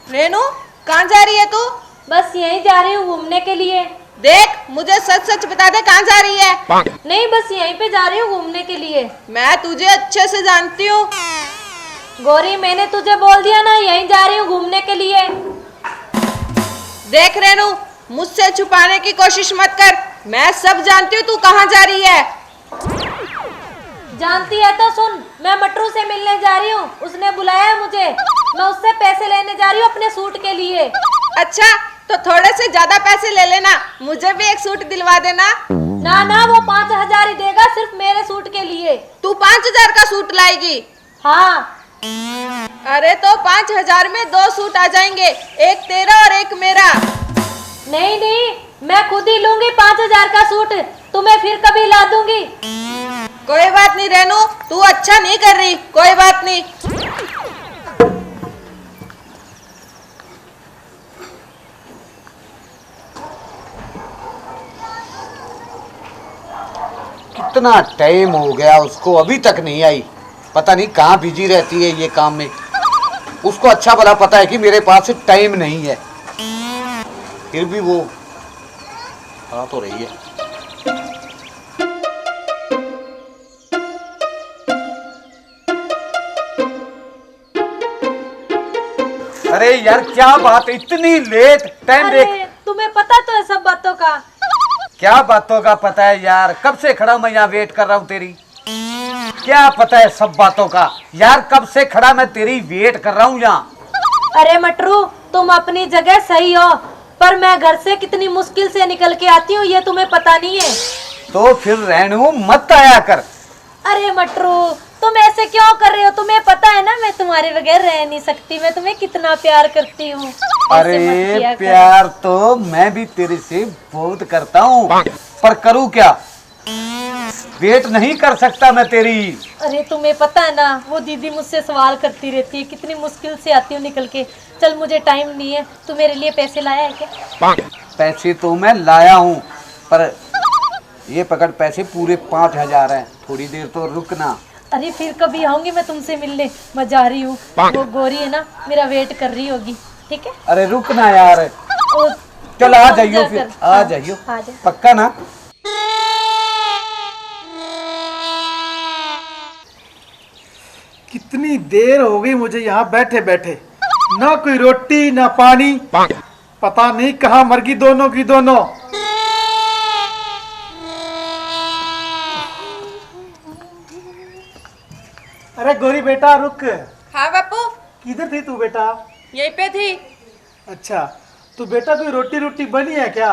रेनू, कहाँ जा रही है तू? बस यहीं जा रही हूँ घूमने के लिए। देख, मुझे सच सच बता दे, कहाँ जा रही है? नहीं, बस यहीं पे जा रही हूँ घूमने के लिए। मैं तुझे अच्छे से जानती हूँ। गौरी, मैंने तुझे बोल दिया ना, यहीं जा रही हूँ घूमने के लिए। देख रेनू, मुझसे छुपाने की कोशिश मत कर, मैं सब जानती हूँ तू कहाँ जा रही है। जानती है तो सुन, मैं मटरू से मिलने जा रही हूँ, उसने बुलाया है मुझे, मैं उससे पैसे लेने जा रही हूँ अपने सूट के लिए। अच्छा, तो थोड़े से ज्यादा पैसे ले लेना, मुझे भी एक सूट दिलवा देना। ना ना, वो 5,000 ही देगा सिर्फ मेरे सूट के लिए। तू 5,000 का सूट लाएगी? हाँ। अरे तो 5,000 में 2 सूट आ जाएंगे, एक तेरा और एक मेरा। नहीं नहीं, मैं खुद ही लूंगी 5,000 का सूट, तुम्हें फिर कभी ला दूंगी। कोई बात नहीं रेनू, तू अच्छा नहीं कर रही, कोई बात नहीं। इतना टाइम हो गया उसको अभी तक नहीं आई। पता नहीं कहाँ बिजी रहती है ये काम में। उसको अच्छा भला पता है कि मेरे पास टाइम नहीं है, फिर भी वो आ तो रही है। अरे यार क्या बात है, इतनी लेट टाइम देख। अरे तुम्हें पता तो है सब बातों का। क्या बातों का पता है यार, कब से खड़ा मैं यहाँ वेट कर रहा हूँ तेरी। क्या पता है सब बातों का यार, कब से खड़ा मैं तेरी वेट कर रहा हूँ यहाँ। अरे मटरू तुम अपनी जगह सही हो, पर मैं घर से कितनी मुश्किल से निकल के आती हूँ ये तुम्हें पता नहीं है। तो फिर रहनू मत आया कर। अरे मटरू तुम ऐसे क्यों कर रहे हो, तुम्हें पता है ना मैं तुम्हारे बगैर रह नहीं सकती, मैं तुम्हें कितना प्यार करती हूँ। अरे प्यार तो मैं भी तेरे से बहुत करता हूँ, पर करूँ क्या, वेट नहीं कर सकता मैं तेरी। अरे तुम्हें पता है ना वो दीदी मुझसे सवाल करती रहती है, कितनी मुश्किल से आती हूँ निकल के। चल मुझे टाइम नहीं है, तू मेरे लिए पैसे लाया है क्या? पैसे तो मैं लाया हूँ, पर ये पकड़ पैसे पूरे 5,000 हैं, थोड़ी देर तो रुकना। अरे फिर कभी आऊंगी मैं तुमसे मिलने, मैं जा रही हूँ। वो गोरी है ना मेरा वेट कर रही होगी, ठीक है? अरे रुकना यार, चल आ जाइयो, फिर आ जाइयो, पक्का ना। कितनी देर हो गई मुझे यहाँ बैठे बैठे, ना कोई रोटी ना पानी, पता नहीं कहाँ मर गई दोनों की दोनों। अरे गोरी बेटा रुक। हाँ बापू, किधर थी तू बेटा? यहीं पे थी। अच्छा तो बेटा कोई रोटी रोटी बनी है क्या?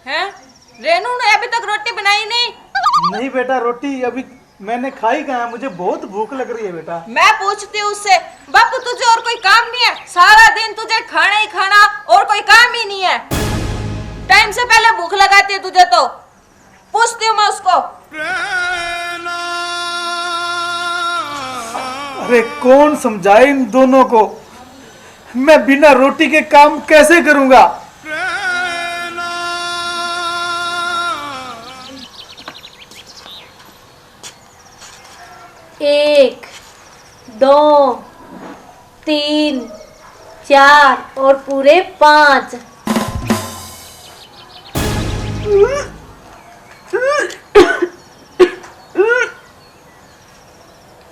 हैं? रेनू ने अभी तक रोटी बनाई नहीं। नहीं बेटा, रोटी अभी मैंने खाई कहाँ, मुझे बहुत भूख लग रही है बेटा। मैं पूछती हूँ उससे, बापू तुझे और कोई काम नहीं है? सारा दिन तुझे खाना ही खाना और कोई काम ही नहीं है। टाइम से पहले भूख लगाती है तुझे तो। पूछती हूँ मैं उसको। अरे कौन समझाए इन दोनों को, मैं बिना रोटी के काम कैसे करूंगा। 1 2 3 4 और पूरे 5।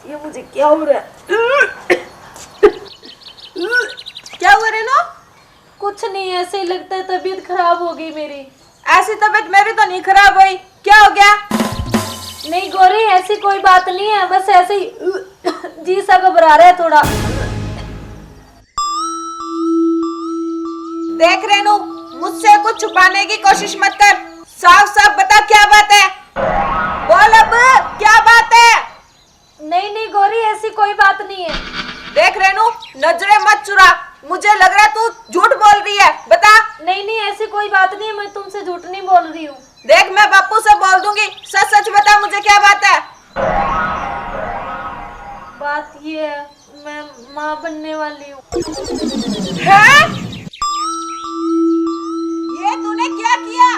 ये मुझे क्या हो रहा है? क्या हुआ रेनू? कुछ नहीं, ऐसे ही लगता है तबीयत खराब हो गई मेरी। ऐसी तबीयत मेरी तो नहीं खराब हुई, क्या हो गया? नहीं गौरी ऐसी कोई बात नहीं है, बस ऐसे ही जी सा घबरा रहा है थोड़ा। देख रेनू, मुझसे कुछ छुपाने की कोशिश मत कर, साफ साफ बता क्या बात है। बोल अब, क्या बात है? नहीं नहीं गौरी ऐसी कोई बात नहीं है। देख रेनू, नजरें मत चुरा, मुझे लग रहा है तू झूठ बोल रही है, बता। नहीं नहीं ऐसी कोई बात नहीं है, मैं तुमसे झूठ नहीं बोल रही हूँ। देख मैं बापू से बोल दूंगी, सच सच बता मुझे क्या बात है। बात ये है, मैं माँ बनने वाली हूँ। हैं? ये तूने क्या किया?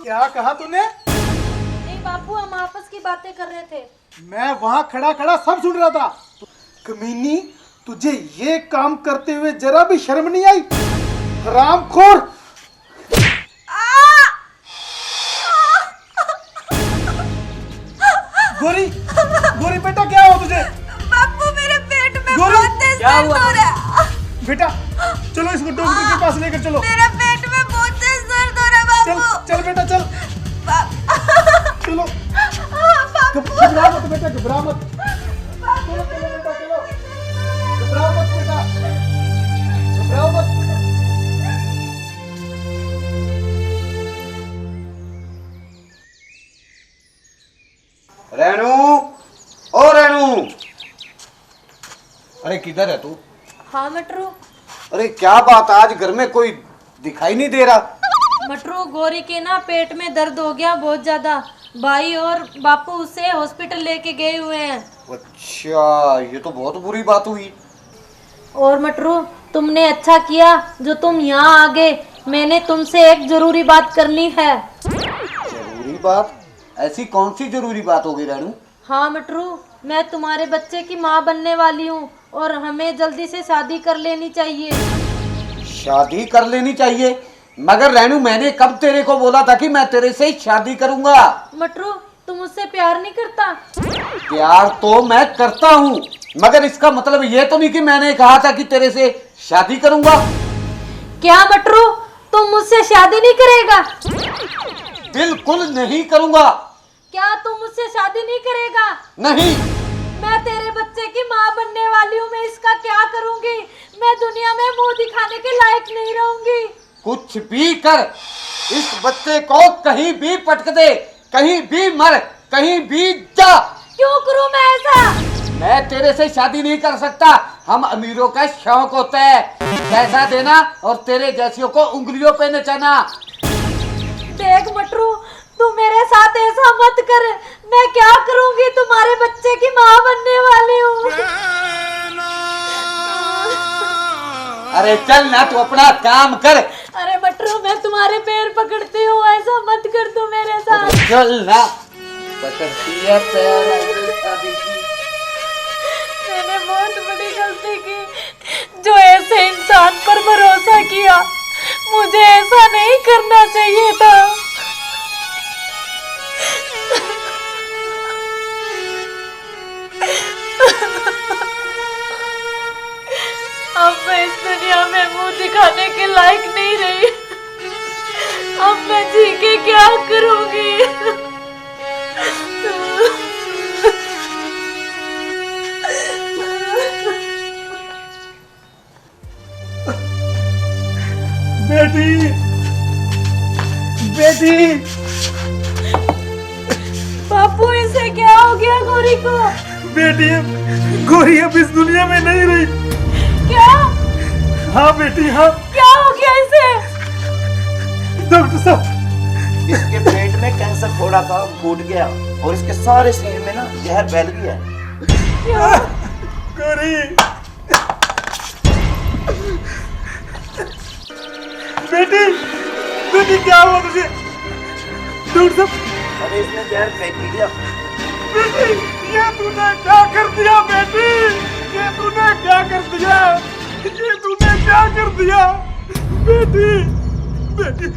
क्या कहा तूने? नहीं बापू हम आपस की बातें कर रहे थे। मैं वहां खड़ा खड़ा सब सुन रहा था। कमीनी, तुझे ये काम करते हुए जरा भी शर्म नहीं आई? हरामखोर! गोरी, गोरी बेटा क्या हुआ तुझे? बापू मेरे पेट में गोरी, बहुत तेज दर्द हो रहा है। बेटा चलो इसको डॉक्टर के पास लेकर चलो। मेरा पेट में बहुत तेज दर्द हो रहा है चल बापू। चल बेटा चल, चलो। बापू घबरा मत बेटा, घबरा मत। चलो चलो बेटा चलो, घबराओ मत बेटा, घबराओ मत। रेनू, ओ रेनू, अरे किधर है तू? हाँ मटरू। अरे क्या बात, आज घर में कोई दिखाई नहीं दे रहा। मटरू गौरी के ना पेट में दर्द हो गया बहुत ज्यादा, भाई और बापू उसे हॉस्पिटल लेके गए हुए हैं। अच्छा ये तो बहुत बुरी बात हुई। और मटरू तुमने अच्छा किया जो तुम यहाँ आ गए, मैंने तुमसे एक जरूरी बात करनी है। जरूरी जरूरी बात? ऐसी कौन सी जरूरी बात होगी रेणु? हाँ मटरू, मैं तुम्हारे बच्चे की माँ बनने वाली हूँ और हमें जल्दी से शादी कर लेनी चाहिए। शादी कर लेनी चाहिए? मगर रेणु, मैंने कब तेरे को बोला था कि मैं तेरे से ही शादी करूंगा? मटरू, तुम मुझसे प्यार नहीं करता? प्यार तो मैं करता हूँ, मगर इसका मतलब ये तो नहीं कि मैंने कहा था कि तेरे से शादी करूंगा। क्या मटरू, तुम मुझसे शादी नहीं करेगा? बिल्कुल नहीं करूंगा। क्या तुम मुझसे शादी नहीं करेगा? नहीं। मैं तेरे बच्चे की माँ बनने वाली हूँ, मैं इसका क्या करूंगी? मैं दुनिया में मुंह दिखाने के लायक नहीं रहूंगी। कुछ भी कर, इस बच्चे को कहीं भी पटक दे, कहीं भी मर, कहीं भी जा। क्यों करूं मैं ऐसा? मैं तेरे से शादी नहीं कर सकता। हम अमीरों का शौक होता है पैसा देना और तेरे जैसियों को उंगलियों पे नचाना। देख मटरू, तू मेरे साथ ऐसा मत कर। मैं क्या करूंगी? तुम्हारे बच्चे की माँ बनने वाली हूँ। अरे चल ना, तू अपना काम कर। अरे मटरू, मैं तुम्हारे पैर पकड़ती हूँ, ऐसा मत कर तू मेरे साथ। चल ना, पकड़ती है पैर। शादी की मैंने बहुत बड़ी गलती की, जो ऐसे इंसान पर भरोसा किया। मुझे ऐसा नहीं करना चाहिए था। अब मैं इस दुनिया में मुंह दिखाने के लायक नहीं रही। अब मैं जी के क्या करूंगी? बेटी, बेटी। बापू, इसे क्या हो गया गौरी को? बेटी, गौरी अब इस दुनिया में नहीं रही। क्या? हाँ बेटी, हाँ। क्या हो गया इसे? डॉक्टर साहब, इसके पेट में कैंसर थोड़ा था, फूट गया और इसके सारे शरीर में ना जहर फैल गया है। गौरी, बेटी, बेटी क्या हुआ तुझे? डॉक्टर साहब, अरे इसने जहर फेंक दिया। बेटी, ये तूने क्या कर दिया? बेटी, ये तूने क्या कर दिया? ये तूने क्या कर दिया? बेटी, बेटी।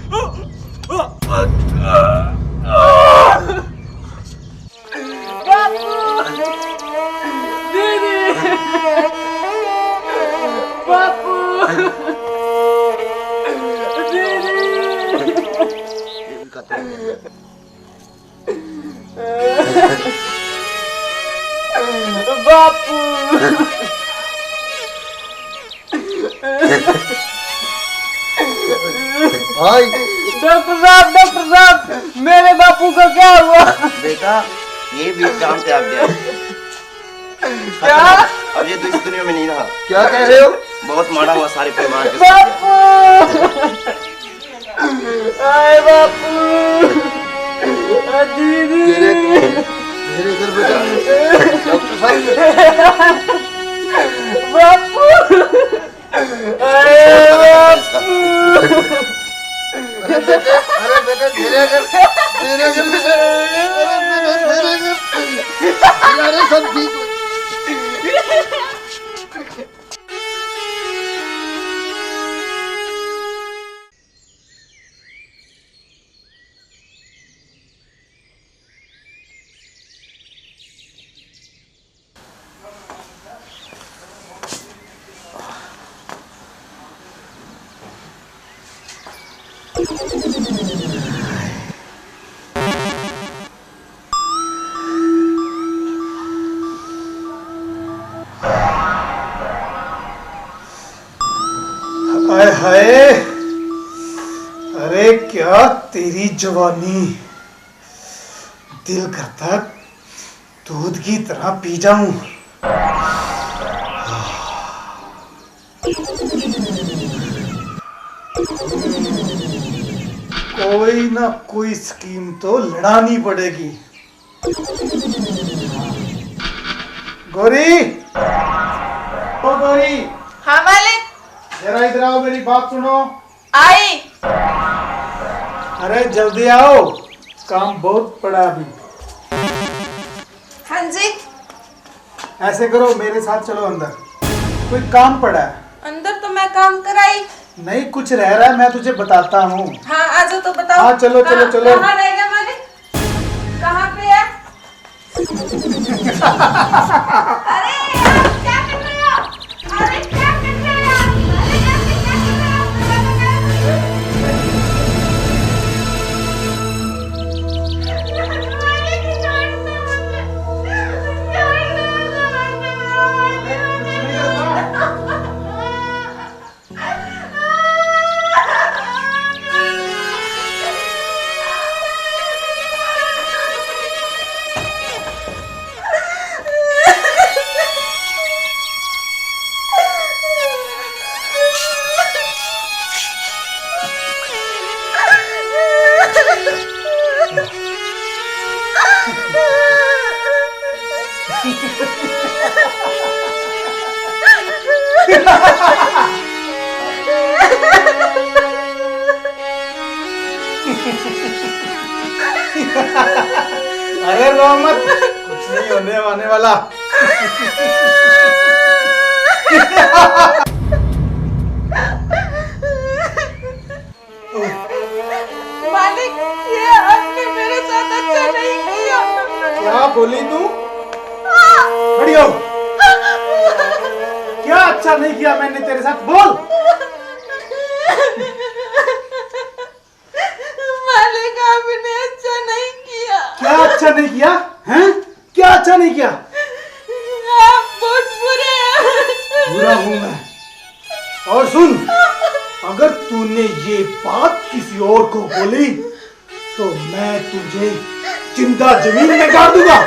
भाई, डॉक्टर साहब, मेरे बापू को क्या हुआ? बेटा, ये भी काम त्याग गया। क्या? अब ये तो इस दुनिया में नहीं रहा। क्या कह रहे हो? बहुत माड़ा हुआ सारे परिवार के साथ। आए बापू, दीदी। धीरे कर बेटा। डॉक्टर साहब, बापू, आए बापू। अरे बेटे, धीरे कर, धीरे कर बेटा। अरे धीरे कर। अरे सब ठीक हो। हाय हाय, अरे क्या तेरी जवानी, दिल करता दूध की तरह पी जाऊं। कोई ना कोई स्कीम तो लड़ानी पड़ेगी। गौरी, ओ गौरी, हाँ मालिक। जरा इधर आओ, मेरी बात सुनो। आई। अरे जल्दी आओ, काम बहुत पड़ा अभी। हाँ जी। ऐसे करो, मेरे साथ चलो अंदर, कोई काम पड़ा है। अंदर तो मैं काम कराई नहीं, कुछ रह रहा है, मैं तुझे बताता हूँ। हाँ आ जाओ तो बताओ। हाँ चलो चलो चलो। कहाँ रह गया मालिक? कहाँ पे है? अरे यार क्या कर रहे हो? अरे क्या कर रहे हो यार? अरे यार क्या कर रहे अरे रो मत, कुछ नहीं होने वाला। मालिक ये आपने मेरे साथ अच्छा नहीं किया। क्या बोली तू? खड़ी हो। क्या अच्छा नहीं किया मैंने तेरे साथ? बोल। मालिक आपने अच्छा नहीं किया। क्या अच्छा नहीं किया? हैं? क्या अच्छा नहीं किया? आप बहुत बुरे हैं। बुरा हूं मैं। और सुन, अगर तूने ये बात किसी और को बोली तो मैं तुझे जिंदा जमीन में गाड़ दूंगा।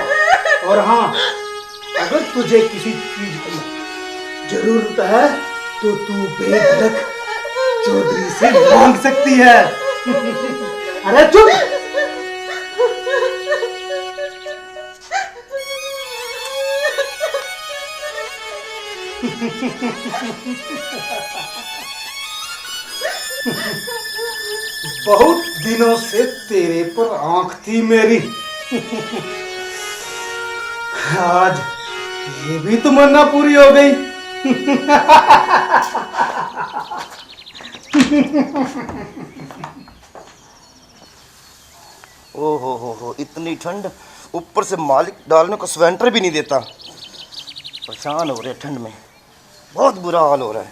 और हाँ, अगर तुझे किसी चीज की जरूरत है तो तू बेधड़क चौधरी से मांग सकती है। अरे चुप। बहुत दिनों से तेरे पर आंख थी मेरी। आज ये भी तमन्ना पूरी हो गई। ओ हो, इतनी ठंड, ऊपर से मालिक डालने को स्वेटर भी नहीं देता। परेशान हो रहे ठंड में, बहुत बुरा हाल हो रहा है।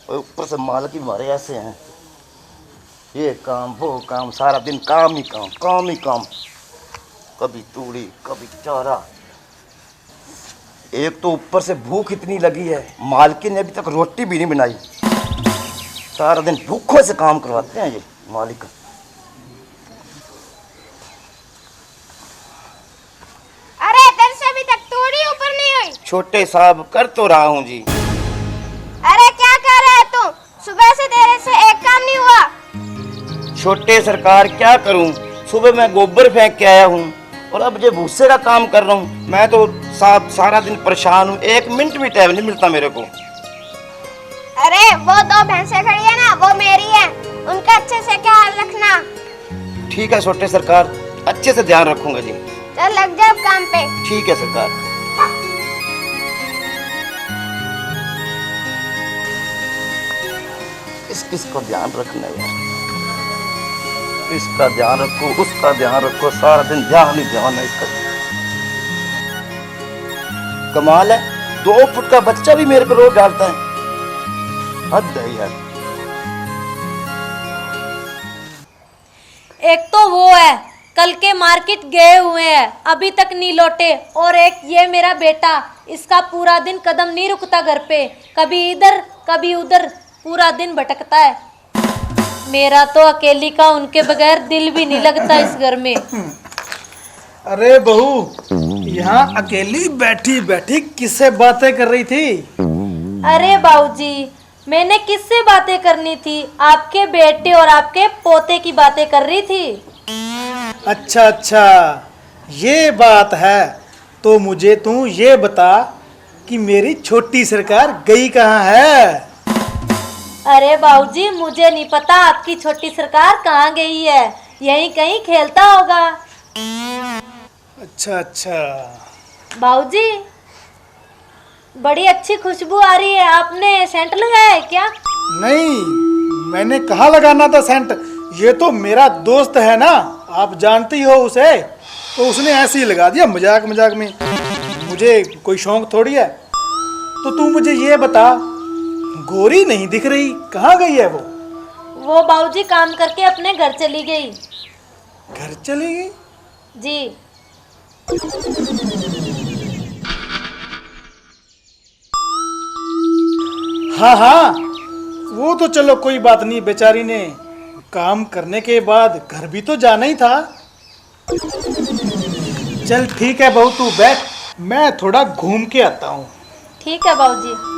और ऊपर से मालिक भी हमारे ऐसे हैं, ये काम वो काम, सारा दिन काम ही काम, काम ही काम। कभी तूड़ी कभी चारा। एक तो ऊपर से भूख इतनी लगी है, मालकिन ने अभी तक रोटी भी नहीं बनाई। सारा दिन भूखों से काम करवाते हैं ये मालिक। अरे तेरे से अभी तक तूड़ी ऊपर नहीं हुई। छोटे साहब कर तो रहा हूँ जी। अरे क्या कर रहा है तू? सुबह से तेरे से एक काम नहीं हुआ। छोटे सरकार क्या करूं, सुबह मैं गोबर फेंक के आया हूं और अब जो भूसे का काम कर रहा हूं। मैं तो साहब सारा दिन परेशान हूं, एक मिनट भी टाइम नहीं मिलता मेरे को। अरे वो दो भैंसें खड़ी है ना, वो मेरी है, उनका अच्छे से ख्याल रखना। ठीक है छोटे सरकार, अच्छे से ध्यान रखूंगा जी। चल लग जा अब काम पे। ठीक है सरकार। किसका ध्यान रखना है यार, इसका ध्यान रखो, उसका ध्यान रखो, सारा दिन ध्यान ही ध्यान है इसका। कमाल है, 2 फुट का बच्चा भी मेरे पे रोक डालता है। हद है यार। एक तो वो है, कल के मार्केट गए हुए हैं, अभी तक नहीं लौटे। और एक ये मेरा बेटा, इसका पूरा दिन कदम नहीं रुकता घर पे, कभी इधर कभी उधर, पूरा दिन भटकता है। मेरा तो अकेली का उनके बगैर दिल भी नहीं लगता इस घर में। अरे बहू, यहाँ अकेली बैठी बैठी किससे बातें कर रही थी? अरे बाबूजी, मैंने किससे बातें करनी थी? आपके बेटे और आपके पोते की बातें कर रही थी। अच्छा अच्छा, ये बात है। तो मुझे तू ये बता कि मेरी छोटी सरकार गई कहाँ है? अरे बाबूजी, मुझे नहीं पता आपकी छोटी सरकार कहाँ गई है। यहीं कहीं खेलता होगा। अच्छा अच्छा। बाबूजी, बड़ी अच्छी खुशबू आ रही है, आपने सेंट लगाया है क्या? नहीं, मैंने कहाँ लगाना था सेंट, ये तो मेरा दोस्त है ना, आप जानती हो उसे, तो उसने ऐसे ही लगा दिया मजाक मजाक में, मुझे कोई शौक थोड़ी है। तो तू मुझे ये बता, गोरी नहीं दिख रही, कहाँ गई है वो बाबूजी काम करके अपने घर चली गई। घर चली गई? जी। हाँ हाँ, वो तो चलो कोई बात नहीं, बेचारी ने काम करने के बाद घर भी तो जाना ही था। चल ठीक है बहू, तू बैठ, मैं थोड़ा घूम के आता हूँ। ठीक है बाबूजी।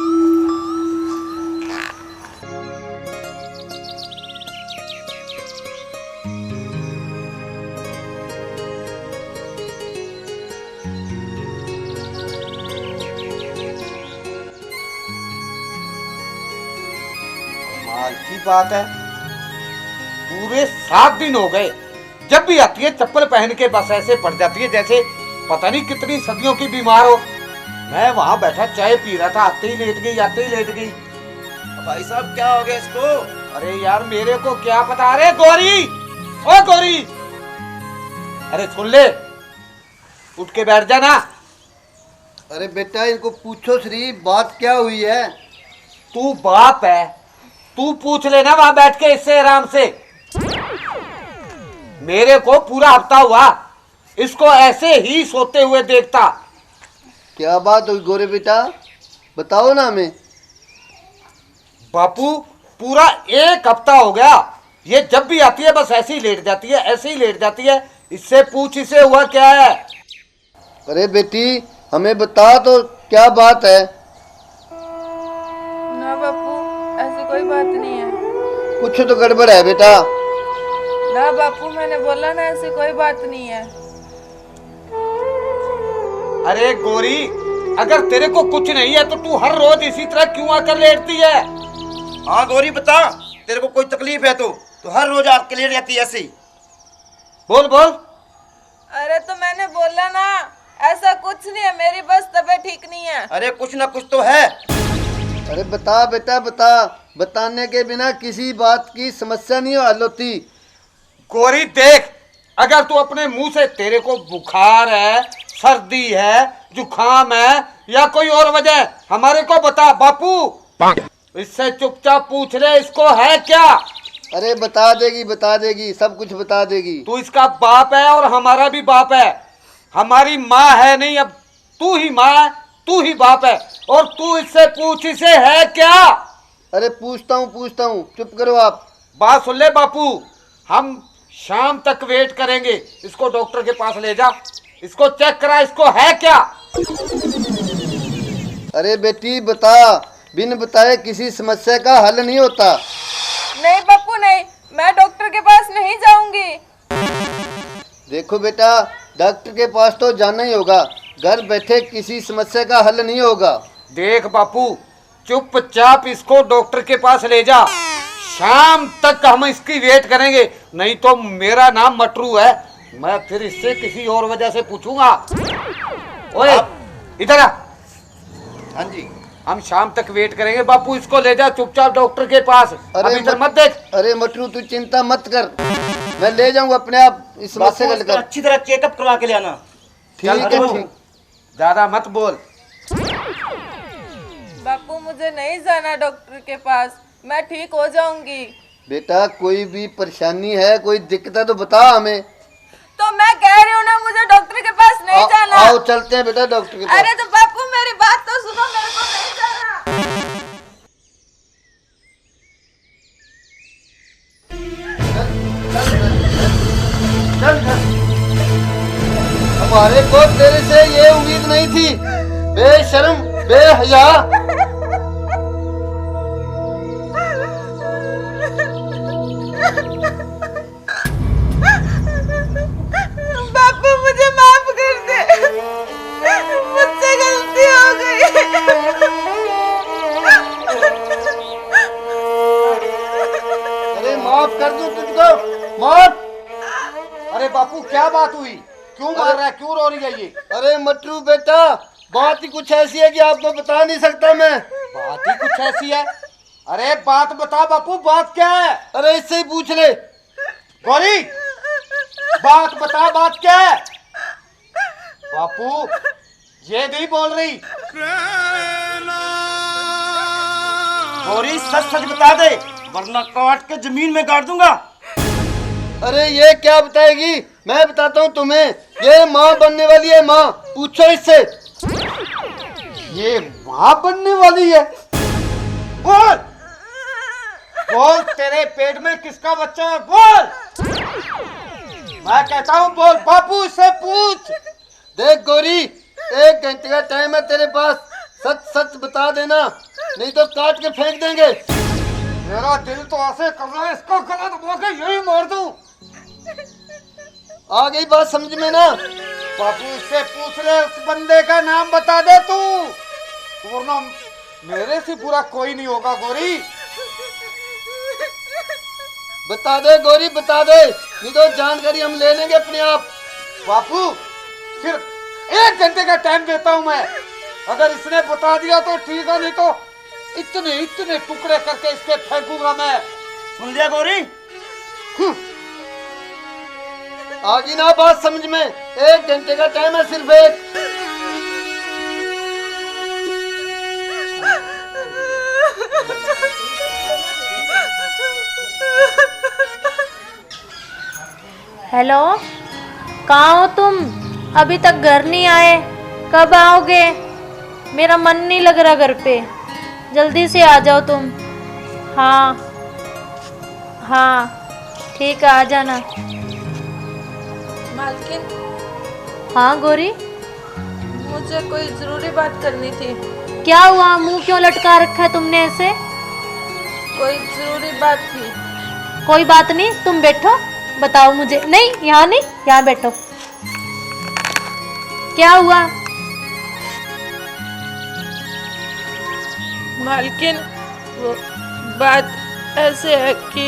कमाल की बात है, पूरे 7 दिन हो गए, जब भी आती है चप्पल पहन के बस ऐसे पड़ जाती है जैसे पता नहीं कितनी सदियों की बीमार हो। मैं वहां बैठा चाय पी रहा था, आते ही लेट गई, आते ही लेट गई। भाई साहब क्या हो गया इसको? अरे यार मेरे को क्या पता। अरे गौरी, ओ गौरी, अरे सुन ले, उठ के बैठ जाना। अरे बेटा इनको पूछो श्री, बात क्या हुई है? तू बाप है, तू पूछ लेना वहां बैठ के इससे आराम से। मेरे को पूरा हफ्ता हुआ इसको ऐसे ही सोते हुए देखता। क्या बात हुई गोरे बेटा, बताओ ना हमें। बापू पूरा 1 हफ्ता हो गया, ये जब भी आती है बस ऐसे ही लेट जाती है, ऐसे ही लेट जाती है। इससे पूछ, इसे हुआ क्या है? अरे बेटी हमें बता तो, क्या बात है? ना बापू, ऐसी कोई बात नहीं है। कुछ तो गड़बड़ है बेटा। ना बापू, मैंने बोला ना ऐसी कोई बात नहीं है। अरे गोरी, अगर तेरे को कुछ नहीं है तो तू हर रोज इसी तरह क्यों आकर लेटती है? हाँ गौरी बता, तेरे को कोई तकलीफ है तो हर रोज आके लेट जाती है ऐसे ही। बोल बोल। अरे तो मैंने बोला ना, ऐसा कुछ नहीं है, मेरी बस तबीयत ठीक नहीं है। अरे कुछ ना कुछ तो है। अरे बता बेटा बता, बताने के बिना किसी बात की समस्या नहीं हल होती। गोरी देख, अगर तू अपने मुंह से तेरे को बुखार है, सर्दी है, जुखाम है या कोई और वजह हमारे को बता बापू। इससे चुपचाप पूछ ले इसको है क्या। अरे बता देगी, सब कुछ बता देगी। तू इसका बाप है और हमारा भी बाप है, हमारी माँ है नहीं, अब तू ही माँ है, तू ही बाप है, और तू इससे पूछ इसे है क्या। अरे पूछता हूँ, चुप करो आप। बात सुन ले बापू, हम शाम तक वेट करेंगे, इसको डॉक्टर के पास ले जा, इसको चेक करा, इसको है क्या। अरे बेटी बता, बिन बताए किसी समस्या का हल नहीं होता। नहीं बापू नहीं, मैं डॉक्टर के पास नहीं जाऊंगी। देखो बेटा, डॉक्टर के पास तो जाना ही होगा, घर बैठे किसी समस्या का हल नहीं होगा। देख बापू, चुपचाप इसको डॉक्टर के पास ले जा, शाम तक हम इसकी वेट करेंगे, नहीं तो मेरा नाम मटरू है, मैं फिर इससे किसी और वजह से पूछूंगा। ओए इधर आ। हाँ जी। हम शाम तक वेट करेंगे बापू, इसको ले जा चुपचाप डॉक्टर के पास। अरे इधर मत देख। अरे मटरू तू चिंता मत कर, मैं ले जाऊंगा अपने आप इस समस्या का लेकर। अच्छी तरह चेकअप करवा के ले आना। ठीक है ठीक। ज्यादा मत बोल। बापू मुझे नहीं जाना डॉक्टर के पास, मैं ठीक हो जाऊंगी। बेटा कोई भी परेशानी है, कोई दिक्कत है तो बता हमें। तो मैं कह रही हूँ ना, मुझे डॉक्टर के पास नहीं जाना। आओ चलते हैं बेटा डॉक्टर के पास। अरे तो बापू मेरी बात तो सुनो, मेरे को नहीं जाना। चल हमारे को तेरे से ये उम्मीद नहीं थी, बेशर्म बेहया। बापू मुझे माफ कर दे, मुझसे गलती हो गई। अरे माफ कर दूं तुझको, माफ। बापू क्या बात हुई? क्यों मार रहा है, क्यों रो रही है ये? अरे मटरू बेटा, बात ही कुछ ऐसी है कि आपको बता नहीं सकता मैं। बात ही कुछ ऐसी है? अरे बात बता बापू, बात क्या है? अरे इससे ही पूछ ले। गौरी बात बता, बात क्या है? बापू ये नहीं बोल रही। गौरी सच सच बता दे, वरना काट के जमीन में गाड़ दूंगा। अरे ये क्या बताएगी, मैं बताता हूँ तुम्हें। ये माँ बनने वाली है, माँ। पूछो इससे। ये माँ बनने वाली है? बोल बोल, तेरे पेट में किसका बच्चा है? बोल, मैं कहता हूँ बोल बापू, इससे पूछ। देख गौरी, 1 घंटे का टाइम है तेरे पास। सच सच बता देना, नहीं तो काट के फेंक देंगे। मेरा दिल तो ऐसे कर रहा है, इसका गला दबा के यही मार दूं। आ गई बात समझ में ना? बापू इससे पूछ ले, उस बंदे का नाम बता दे तू, वरना मेरे से पूरा कोई नहीं होगा। गौरी बता दे गौरी, बता दे, नहीं तो जानकारी हम ले लेंगे अपने आप। बापू सिर्फ 1 घंटे का टाइम देता हूं मैं। अगर इसने बता दिया तो ठीक है, नहीं तो इतने इतने टुकड़े करके इसके फेंकूंगा मैं। सुन लिया गौरी? आ गई ना बात समझ में? 1 घंटे का टाइम है, सिर्फ 1। हेलो, कहाँ हो तुम? अभी तक घर नहीं आए, कब आओगे? मेरा मन नहीं लग रहा घर पे, जल्दी से आ जाओ तुम। हाँ हाँ ठीक है, आ जाना। मालकिन, हाँ गौरी, मुझे कोई जरूरी बात करनी थी। क्या हुआ? मुंह क्यों लटका रखा है तुमने ऐसे? कोई जरूरी बात थी। कोई बात नहीं, तुम बैठो, बताओ मुझे। नहीं, यहाँ नहीं, यहाँ बैठो। क्या हुआ? मालकिन, वो बात ऐसे है कि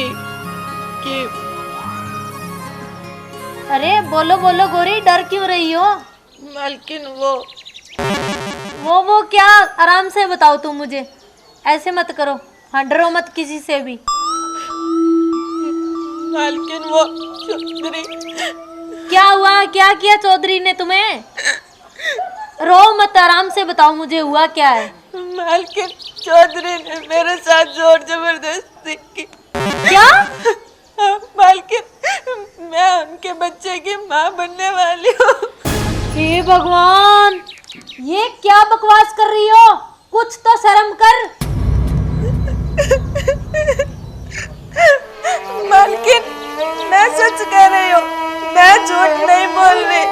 अरे बोलो बोलो गौरी, डर क्यों रही हो? मालकिन, वो क्या? आराम से बताओ तुम मुझे, ऐसे मत करो। हाँ, डरो मत किसी से भी। मालकिन, वो चौधरी। क्या हुआ? क्या किया चौधरी ने तुम्हें? रो मत, आराम से बताओ मुझे, हुआ क्या है? मालकिन, चौधरी ने मेरे साथ जोर जबरदस्ती की। क्या? मालकिन, मैं उनके बच्चे की माँ बनने वाली हूँ। हे भगवान, ये क्या बकवास कर रही हो? कुछ तो शर्म कर। मालकिन, मैं सच कह रही हूँ, मैं झूठ नहीं बोल रही।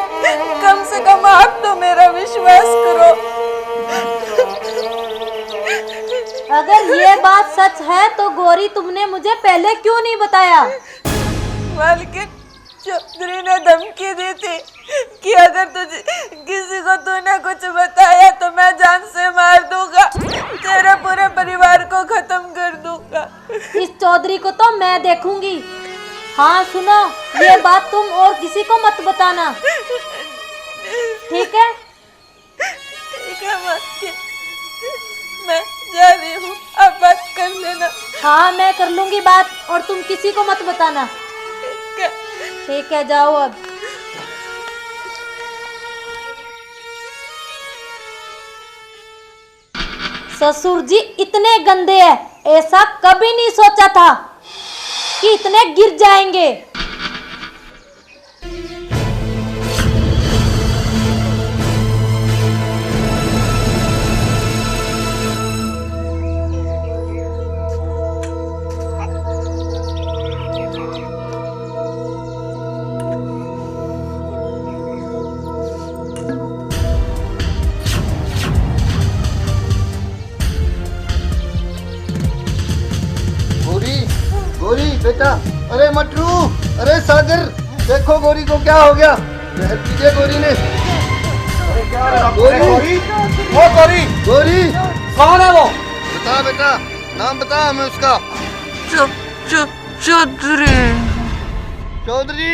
कम से कम आप तो मेरा विश्वास करो। अगर ये बात सच है तो गौरी, तुमने मुझे पहले क्यों नहीं बताया? मालकिन, चौधरी ने धमकी दी थी कि अगर तुझे किसी को तूने कुछ बताया तो मैं जान से मार दूंगा, तेरे पूरे परिवार को खत्म कर दूंगा। इस चौधरी को तो मैं देखूंगी। हाँ सुनो, ये बात तुम और किसी को मत बताना, ठीक है? ठीक है मालकिन, मैं जा रही हूँ, आप बात कर लेना। हाँ मैं कर लूंगी बात, और तुम किसी को मत बताना। ठीक है, जाओ अब। ससुर जी इतने गंदे हैं, ऐसा कभी नहीं सोचा था कि इतने गिर जाएंगे। गौरी बेटा, अरे मटरू, अरे सागर, देखो गौरी को क्या हो गया। जहर पी लिया गौरी ने। गौरी, वो गौरी गौरी कौन है वो? बता बेटा, नाम बता हमें उसका। चौधरी। चौधरी?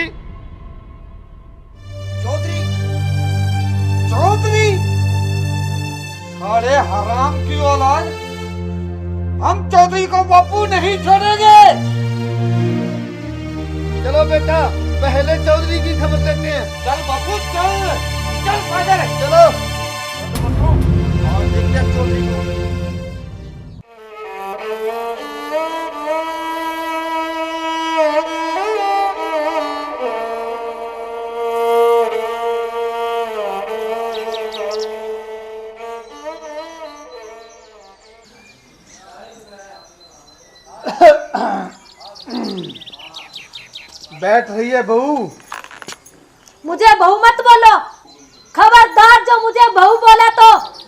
अरे हराम की औलाद, हम चौधरी को बापू नहीं छोड़ेंगे। चलो बेटा, पहले चौधरी की खबर लेते हैं। चल बापू चल, चल फादर चलो और देखते हैं चौधरी को। बैठ रही है बहू। मुझे बहू मत बोलो, खबरदार जो मुझे बहू बोले तो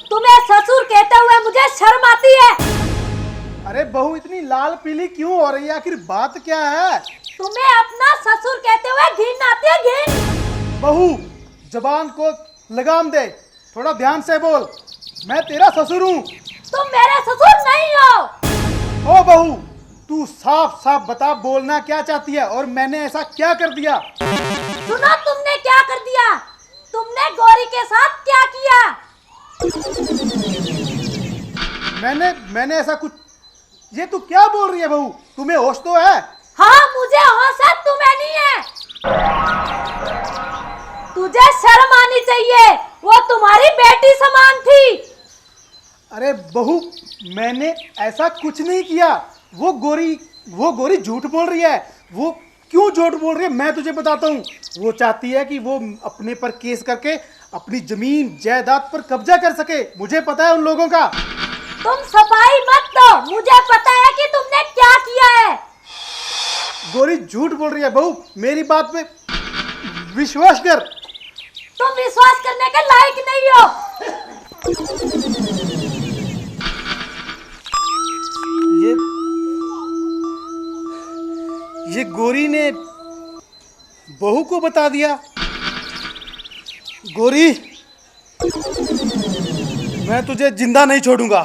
तुम्हें ससुर कहते हुए मुझे शर्म आती है। अरे बहू इतनी लाल पीली क्यों हो रही है, आखिर बात क्या है? तुम्हें अपना ससुर कहते हुए घिन आती है, घिन। बहू जबान को लगाम दे, थोड़ा ध्यान से बोल। मैं तेरा ससुर हूँ। तुम मेरे ससुर नहीं हो। ओ बहू, तू साफ साफ बता, बोलना क्या चाहती है और मैंने ऐसा क्या कर दिया? सुनो तुमने क्या कर दिया, तुमने गौरी के साथ क्या किया? मैंने ऐसा कुछ, ये तू क्या बोल रही है बहू? तुम्हें होश तो है? हाँ मुझे होश है, तुम्हें नहीं है। तुझे शर्म आनी चाहिए, वो तुम्हारी बेटी समान थी। अरे बहू मैंने ऐसा कुछ नहीं किया। वो गोरी झूठ बोल रही है। वो क्यों झूठ बोल रही है मैं तुझे बताता हूँ। वो चाहती है कि वो अपने पर केस करके अपनी जमीन जायदाद पर कब्जा कर सके। मुझे पता है उन लोगों का। तुम सफाई मत दो, मुझे पता है कि तुमने क्या किया है। गोरी झूठ बोल रही है बहू, मेरी बात पे विश्वास कर। तुम विश्वास करने के लायक नहीं हो। ये गोरी ने बहू को बता दिया। गोरी, मैं तुझे जिंदा नहीं छोड़ूंगा।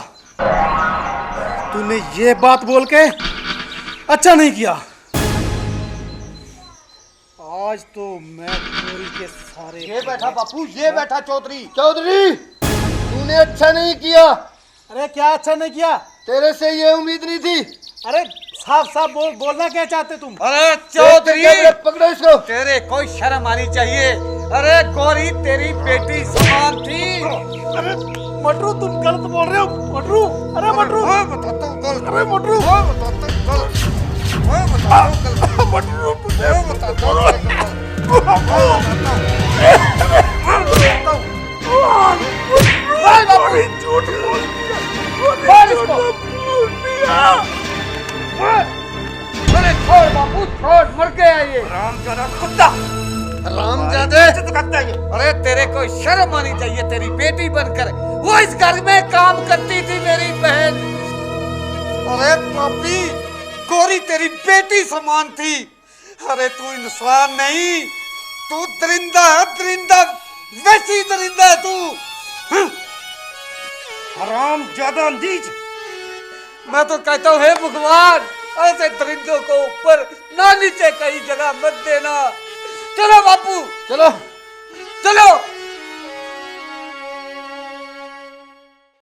तूने ये बात बोल के अच्छा नहीं किया। आज तो मैं गोरी के सारे। ये बैठा बापू, ये बैठा चौधरी। चौधरी, तूने अच्छा नहीं किया। अरे क्या अच्छा नहीं किया? तेरे से ये उम्मीद नहीं थी। अरे साफ साफ बोलना क्या चाहते तुम? अरे चौधरी, पकड़ो इसको। तेरे कोई शर्म आनी चाहिए। अरे गौरी तेरी बेटी समान थी। अरे मटरू, तुम गलत बोल रहे हो। मटरू, अरे मटरू, बताता हूँ गलत। अरे मटरू, बताता हूँ गलत। बताता हूँ गलत। मटरू बताता हूँ झूठ बोल अरे छोड़ बापू, छोड़, मर गया ये रामजादा कुत्ता। रामजादे, अरे तेरे को शर्म आनी चाहिए। तेरी बेटी बनकर वो इस घर में काम करती थी, मेरी बहन। अरे पापी, गौरी तेरी बेटी समान थी। अरे तू इंसान नहीं, तू दरिंदा है, दरिंदा, वैसी दरिंदा है तू। हरामजादा नीच। मैं तो कहता हूँ हे भगवान, ऐसे दरिंदों को ऊपर ना नीचे कहीं जगह मत देना। चलो बापू, चलो चलो।